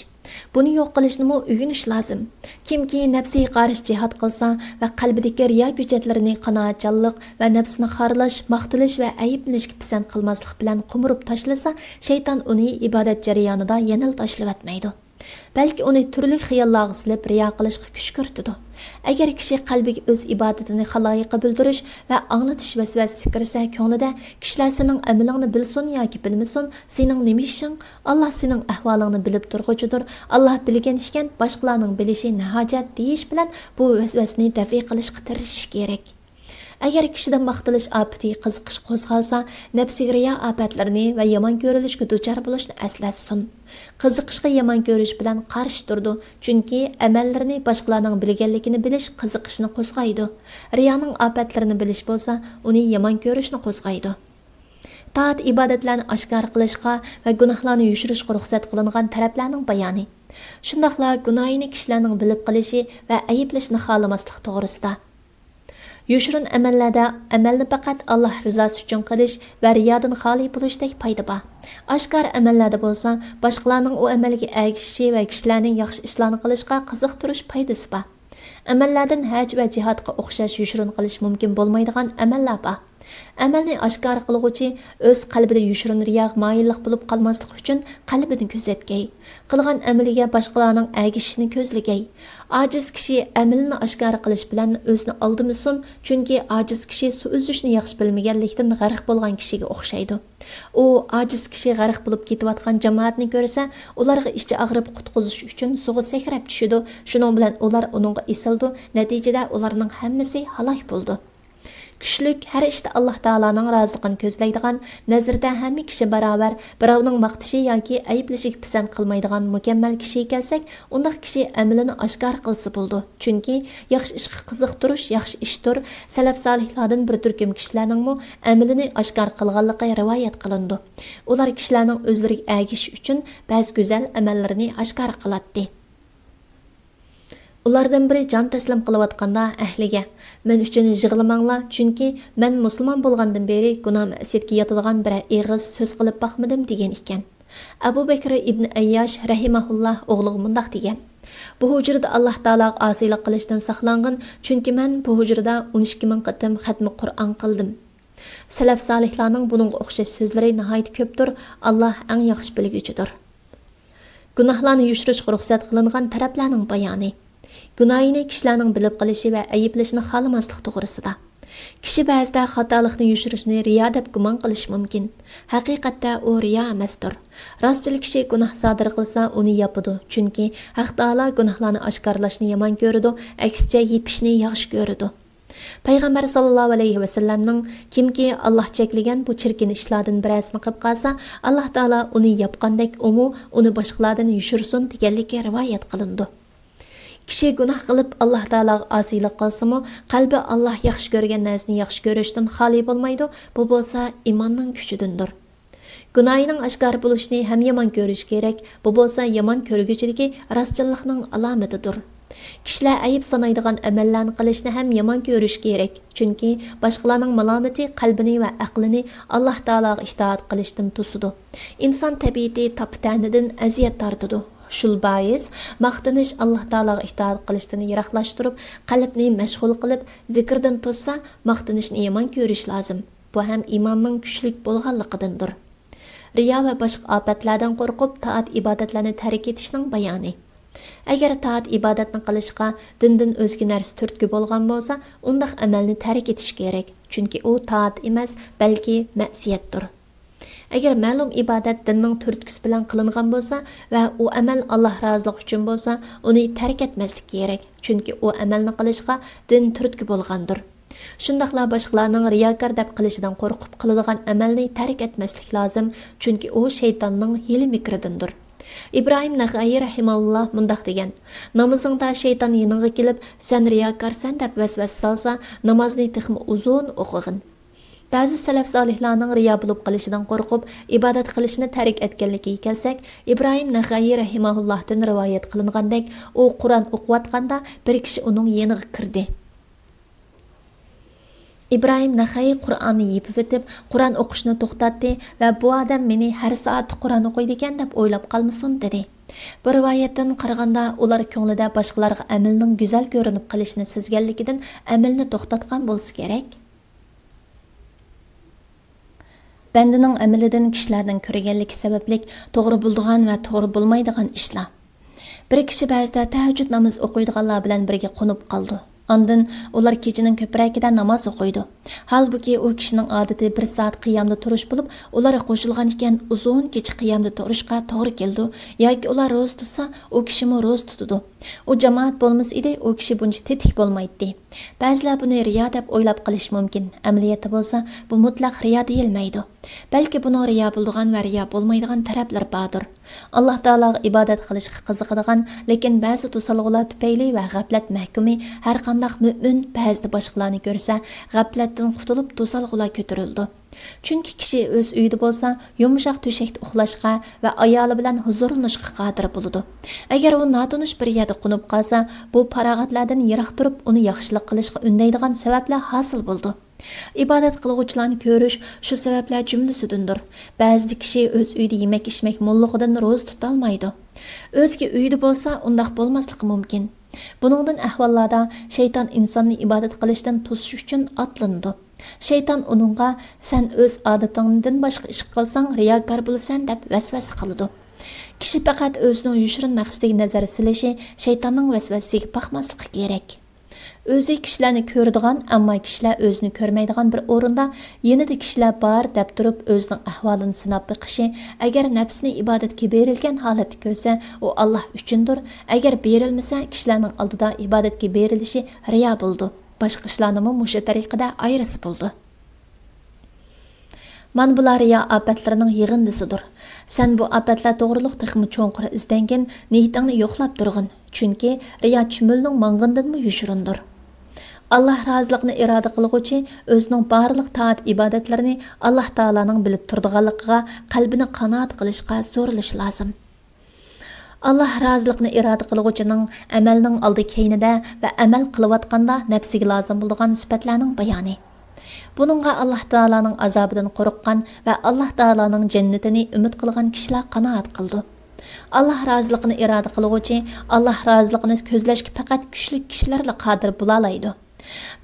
Buni yo'q qilishni o'rganish lozim. Kimki nafsiga qarshi jihad qilsa va qalbidagi riyo kuchatlarini qanoatchanlik va nafsini xorlash, maqtilish va ayblanishga pisand qilmaslik bilan qumurib tashlasa, shayton uni ibodat jarayonida yanil tashlab atmaydi. Balki uni turli xiyollarga silib riyo qilishga kuch kiritadi. Agar kishi qalbiga o'z ibodatini xaloyiqqa bildirish va anglatish vasvasasi kirsa, ko'nglida kishilar sening amalingni bilsin yoki bilmasin, sening nima ishing, Alloh sening ahvolingni bilib turg'uchidir. Alloh bilgan ekan, boshqalarning bilishi nahojat deyish bilan bu vasvasani dafi qilishga tirishish kerak. Agar kishida maqtilish opati qiziqish qo'zg'alsa, nafsiga riyo ofatlarini va yomon ko'rilishga duchor bo'lishni aslatsin. Qiziqishga yomon ko'rish bilan qarshi turdi, chunki amallarini boshqalarning bilganligini bilish qiziqishni qo'zg'aydi. Riyoning ofatlarini bilish bo'lsa, uni yomon ko'rishni qo'zg'aydi. Taat ibodatlarni oshkor qilishga va gunohlarni yushirishga ruxsat qilingan taraflarning bayoni. Shundaqla gunohini kishilarning bilib qilishi va ayblashni xohlamaslik to'g'risida. Yushurun amallarda amalni faqat Alloh rizosi uchun qilish va riyodan xoli bo'lishdek foyda bor. Oshkor amallarda bo'lsa, boshqalarning u amalga ergishishi va kishilarning yaxshi ishlarni qilishga qiziqtirish foydasi bor. Amallardan haj va jihodga o'xshash yushurun qilish mumkin bo'lmaydigan amallar bor. Amalni oshkor qilguvchi o'z qalbida yushurun riyoga moyillik bo'lib qolmaslik uchun qalbini ko'zatgay. Qilgan amaliga boshqalarning ergishishini ko'zlagay. Ojiz kishi amalini oshkor qilish bilan o'zini aldamasin, chunki ojiz kishi suv uzishni yaxshi bilmaganlikdan g'arq bo'lgan kishiga o'xshaydi. U ojiz kishi g'arq bo'lib ketayotgan jamoatni ko'rsa, ularga ichi og'rib qutqizish uchun suvga sakrab tushidi. Shuning bilan ular uningga isildi. Natijada ularning hammasi halok bo'ldi. Kuchlik har ishda Alloh taolaning roziligini ko'zlaydigan, nazarda hamma kishi barobar, birovning maqtishi yoki ayblashiga pisand qilmaydigan mukammal kishiga kelsak, undaq kishi amalini oshkor qilsa bo'ldi. Chunki yaxshi ishga qiziqtirish yaxshi ishdir. Salaf solihlardan bir turkum kishilarning amalini oshkor qilganligi rivoyat qilindi. Ular kishilarning o'zlariga ergish uchun ba'zi go'zal amallarini oshkor qiladi. Ulardan biri jon taslim qilayotganda ahliga: "Men uchun yig'lamanglar, chunki men musulmon bo'lgandan beri gunoh ma'siyatga yotadigan bir eg'iz so'z qilib boqmadim" degan ekan. Abu Bakr ibn Ayyash rahimahulloh o'g'liga mundaq degan: "Bu hujrada Alloh taologa osiylik qilishdan saqlangan, chunki men bu hujrada 12 ming qatim xatmi Qur'on qildim." Salaf solihlarning buningga o'xshash so'zlari nihoyat ko'pdir. Alloh eng yaxshi bilguchidir. Gunohlarni yushirishga ruxsat qilingan taraflarning bayoni. Gunohini kishilarning bilib qilishi va ayblashni xohlamaslik to'g'risida. Kishi ba'zida xatolikni yushirishni riyo deb gumon qilish mumkin. Haqiqatda u riyo emasdir. Rostchilik kishi gunoh sodir qilsa, uni yapadi, chunki Haq taolo gunohlarni oshkorlashni yomon ko'radi, aksicha yepishni yaxshi ko'radi. Payg'ambar sallallohu alayhi va sallamning kimki Alloh cheklagan bu chirkin ishlardan birasini qilib qolsa, Alloh taolo uni yapqandek uni boshqalardan yushirsin deganligi rivoyat qilindi. Kishi gunoh qilib Alloh taologa osiylik qilsa-mu, qalbi Alloh yaxshi ko'rgan narsani yaxshi ko'rishdan xoli bo'lmaydi. Bu bo'lsa iymonning kuchidandir. Gunohining oshkor bo'lishini ham yomon ko'rish kerak. Bu bo'lsa yomon ko'rguchiligi rostchilikning alomatidir. Kishilar ayib sanaydigan amallarni qilishni ham yomon ko'rish kerak. Chunki boshqalarning malomati qalbini va aqlini Alloh taologa itoat qilishdan to'sidi. Inson tabiati toptanidan aziyat tortadi. Shul bois maqtanish Alloh taologa itoat qilishdan yiroqlashtirib, qalbni mashg'ul qilib, zikrdan to'ssa, maqtanishni yomon ko'rish lozim. Bu ham iymonning kuchlik bo'lganligidandir. Riyo va boshqa ofatlardan qo'rqib, taat ibodatlarni tark etishning bayoni. Agar taat ibodatni qilishga dindan o'zga narsa turtki bo'lgan bo'lsa, undaq amalni tark etish kerak. Chunki u taat emas, balki ma'siyatdir. Agar ma'lum ibodat dinning turtkisi bilan qilingan bo'lsa va u amal Alloh roziligi uchun bo'lsa, uni tark etmaslik kerak. Chunki u amalni qilishga din turtki bo'lgandir. Shundaqla boshqalarning riyokor deb qilishidan qo'rqib qiladigan amalni tark etmaslik lozim, chunki u shaytonning hiyla mikridandir. İbrahim Naxai rahimahulloh mundaq degan: "Namozingda shayton yoningga kelib, sen riyokorsan deb vasvas solsa, namozni texmi uzun o'qig'in." Ba'zi salaf solihlarning riyo bo'lib qolishidan qo'rqib, ibodat qilishni tark etganligiga kelsak, İbrahim Naxai rahimahullohdan rivoyat qilingandek, u Qur'on o'qiyotganda bir kishi uning yoniga kirdi. İbrahim Naxai Qur'onni yepib o'tib, Qur'on o'qishni to'xtatdi va bu odam meni har soat Qur'on o'qiydi ekan deb o'ylab qolmasin dedi. Bu rivoyatdan qaraganda ular ko'nglida boshqalarga amalning go'zal ko'rinib qilishni sezganligidan amalni to'xtatgan bo'lsa kerak. Bandining amalidan kishilarning ko'rganligi sababli to'g'ri bo'ladigan va to'g'ri bo'lmaydigan ishlar. Bir kishi ba'zida tahajjud namoz o'qiydiganlar bilan birga qo'nib qoldi. Ondan ular kechining ko'pragida namoz o'qiydi. Halbuki u kishining odati 1 soat qiyamda turish bo'lib, ular qo'shilgan ekan uzun kecha qiyamda turishga to'g'ri keldi. Yoki ular ro'z tutsa, u kishi mo ro'z tutadi. U jamoat bo'lmas edi, u kishi buncha tetik bo'lmaydi. Ba'zilar buni riyo deb o'ylab qilish mumkin. Amaliyotda bo'lsa, bu mutlaq riyo deyilmaydi. Balki buning riyo bo'lgan va riyo bo'lmaydigan taraflar bordir. Alloh taologa ibodat qilishga qiziqadigan, lekin ba'zi to'salg'ular tufayli va g'aflat mahkumi har qanday mo'min ba'zida boshqalarni ko'rsa, g'aflatdan qutulib to'salg'ular ko'tarildi. Chunki kishi o'z uyida bo'lsa, yumshoq to'shakda uxlashga va ayoli bilan huzurlanishga qodir bo'ladi. Agar u notanish bir yerda qunib qolsa, bu farog'atlardan yiroq turib, uni yaxshilik qilishga undaydigan sabablar hosil bo'ldi. İbadet qiluvchilarni ko'rish shu sabablar jumlasidandir. Ba'zi kishi o'z uyida yemak-ichmak mo'lligidan ro'z tuta olmaydi. O'zga uyida bo'lsa, undaq bo'lmasligi mumkin. Buningdan ahvollarda shayton insonni ibodat qilishdan to'sish uchun otlanadi. Shayton uningga "Sen o'z odatingdan boshqa ish qilsang, riyokor bo'lasan" deb vasvasa qiladi. Kishi faqat o'zining yushirin maqsadiga nazar silishi, shaytonning vasvasasiga boqmasligi kerak. O'zi kishilarni ko'radigan, ammo kishilar o'zini ko'rmaydigan bir o'rinda yanada kishilar bor deb turib o'zining ahvolini sinab biqishi, agar nafsini ibodatga berilgan holatda ko'rsa, u Alloh uchundir. Agar berilmasa, kishilarning oldida ibodatga berilishi riyo bo'ldi. Boshqa ishlarni mushu tariqada ayrisi bo'ldi. Man bular riyo ofatlarining yig'indisidir. Sen bu ofatlar to'g'riliq texmi cho'nqir izdangan niyatingni yo'qlab turg'in. Chunki riyo chumulning mang'indanmi yushirindir. Allah razılıqni irada qilguvchi o'zining barliq taat ibodatlarini Alloh taolaning bilib turadiganligiga qalbini qanoat qilishga zo'rilish lozim. Allah razılıqni irada qilguvchining amalning oldi keynida va amal qilayotganda nafsiga lozim bo'lgan sifatlarning bayoni. Buningga Alloh taolaning azobidan qo'rqqan va Alloh taolaning jannatini umid qilgan kishilar qanoat qildi. Allah razılıqni irada qilguvchi Allah razılıqni ko'zlashga faqat kuchli kishilarla qodir bo'la oladi.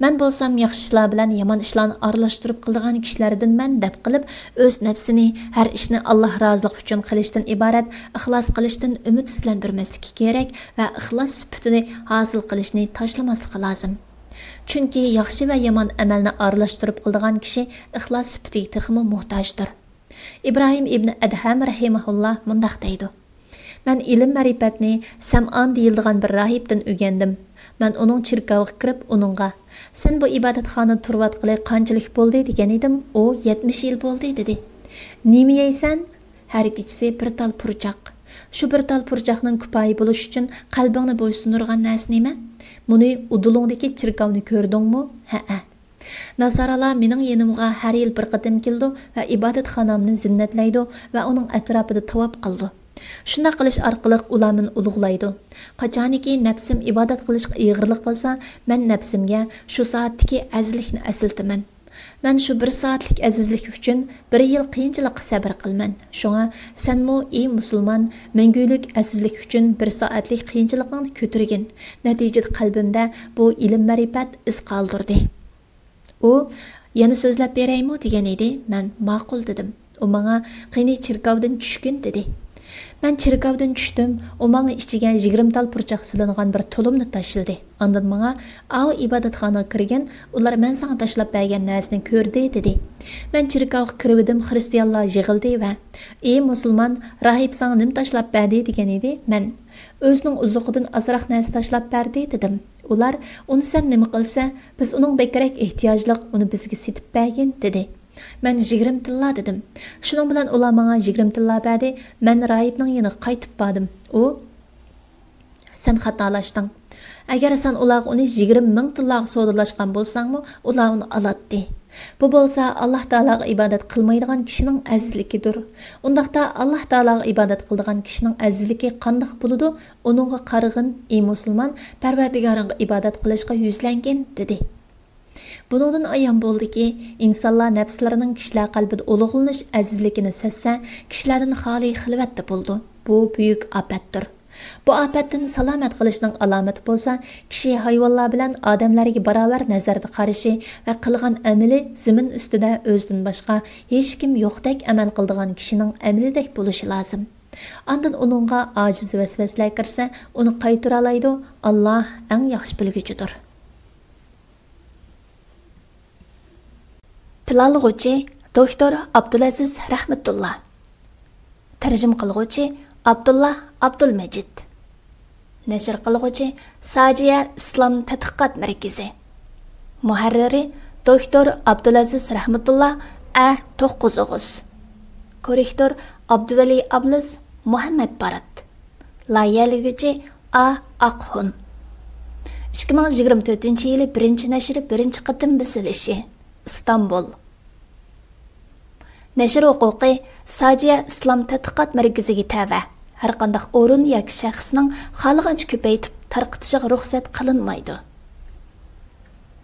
Men bo'lsam yaxshi ishlar bilan yomon ishlarni aralashtirib qilgan kishilardanman deb qilib, o'z nafsini har ishni Alloh roziligi uchun qilishdan iborat ixlos qilishdan umidsizlantirmaslik kerak va ixlos sifatini hosil qilishni tashlamaslik lozim. Chunki yaxshi va yomon amalni aralashtirib qilgan kishi ixlos sifatiga texmi muhtojdir. İbrahim ibn Adham rahimahulloh mundaq deydi: "Men ilm ma'rifatni Sam'an deyiladigan bir rahibdan o'rgandim. Men uning chirkoviga kirib, uningga "Sen bu ibodatxona turvatqili qanchalik bo'ldi?" degan edim. U 70 yil bo'ldi dedi. "Nima yeysan?" "Har kechasi bir tal purchoq." "Shu bir tal purchoqning kifoya bo'lishi uchun qalbingni bo'ysundirgan narsa nima? Buni udulungdagi chirkovni ko'rdingmi?" "Ha-a." Nasaralar mening yenimga har yil bir qatim keldi va ibodatxonamni zinnatlaydi va uning atrofida tavob qildi. Shunday qilish orqali ular meni ulug'laydi. Qachoniki nafsim ibodat qilishga ig'irlik qilsa, men nafsimga shu soatdagi azizlikni asiltaman. Men shu bir soatlik azizlik uchun bir yil qiyinchilik sabr qilman. Shunga senmo ey musulmon, mangulik azizlik uchun bir soatlik qiyinchilikni ko'targin. Natijada qalbimda bu ilm ma'rifat iz qoldirdi. U yana so'zlab beraymi degan edi. Men ma'qul dedim. U menga qini chirkovdan tushgin dedi. Men chirkovdan tushdim. U menga ichiga 20 tal purchoq silingan bir tulumni tashildi. Ondan menga "Av ibodatxonaga kirgan, ular men senga tashlab bergan narsani ko'rdi" dedi. Men chirkovga kirdim, xristianlar yig'ildi va "Ey musulmon, rahib senga nim tashlab berdi" degan edi. Men o'zining uzuqidan azroq narsa tashlab berdi dedim. Ular "Uni sen nima qilsa, biz uning bekrak ehtiyojliq, uni bizga setib bergin" dedi. Men 20 tilla dedim. Shuning bilan ular menga 20 tilla berdi. Men rahibning yoniga qaytib bordim. U "Sen xatolashding. Agar sen ularga uni 20 ming tillaga sodalashgan bo'lsangmi, ular uni oladi. Bu bo'lsa Alloh taolaga ibodat qilmaydigan kishining azizligidir. Undaqda Alloh taolaga ibodat qiladigan kishining azizligi qanday bo'ladi? Uningga qarag'in, ey musulmon, Parvardigoringga ibodat qilishga yuzlangan" dedi. Buningdan ayon bo'ldiki, insonlar nafslarining kishilar qalbida ulug'lanish azizligini sezsa, kishilardan xoli xilvatda bo'ldi. Bu buyuk ofatdir. Bu ofatdan salomat qilishning alomati bo'lsa, kishi hayvonlar bilan odamlarga barobar nazarda qarashi va qilgan amali zamin ustida o'zidan boshqa hech kim yo'qdek amal qiladigan kishining amalidek bo'lishi lozim. Ondan uningga ojiz vasvaslar kirsa, uni qaytara oladi. Alloh eng yaxshi bilguchidir. Tilalg'uchi doktor Abdulaziz Rahmatullah. Tarjim qilg'uchi Abdullah Abdulmajid. Nashr qilg'uchi Sajiya Islom tadqiqot markazi. Muharriri doktor Abdulaziz Rahmatullah 9 Oğuz. Korrektor Abduvali Abliz Muhammad Barat. Layihəligücü A. Aqhun. 2024 yılı 1. nəşri 1. qıtım bisilişi. İstanbul. Nəşr huquqi Saciya İslam Tədqiqat Mərkəziga təvə. Hər qandaq o'rin yoki shaxsning xohlagancha ko'paytib tarqatishiga ruxsat qilinmaydi.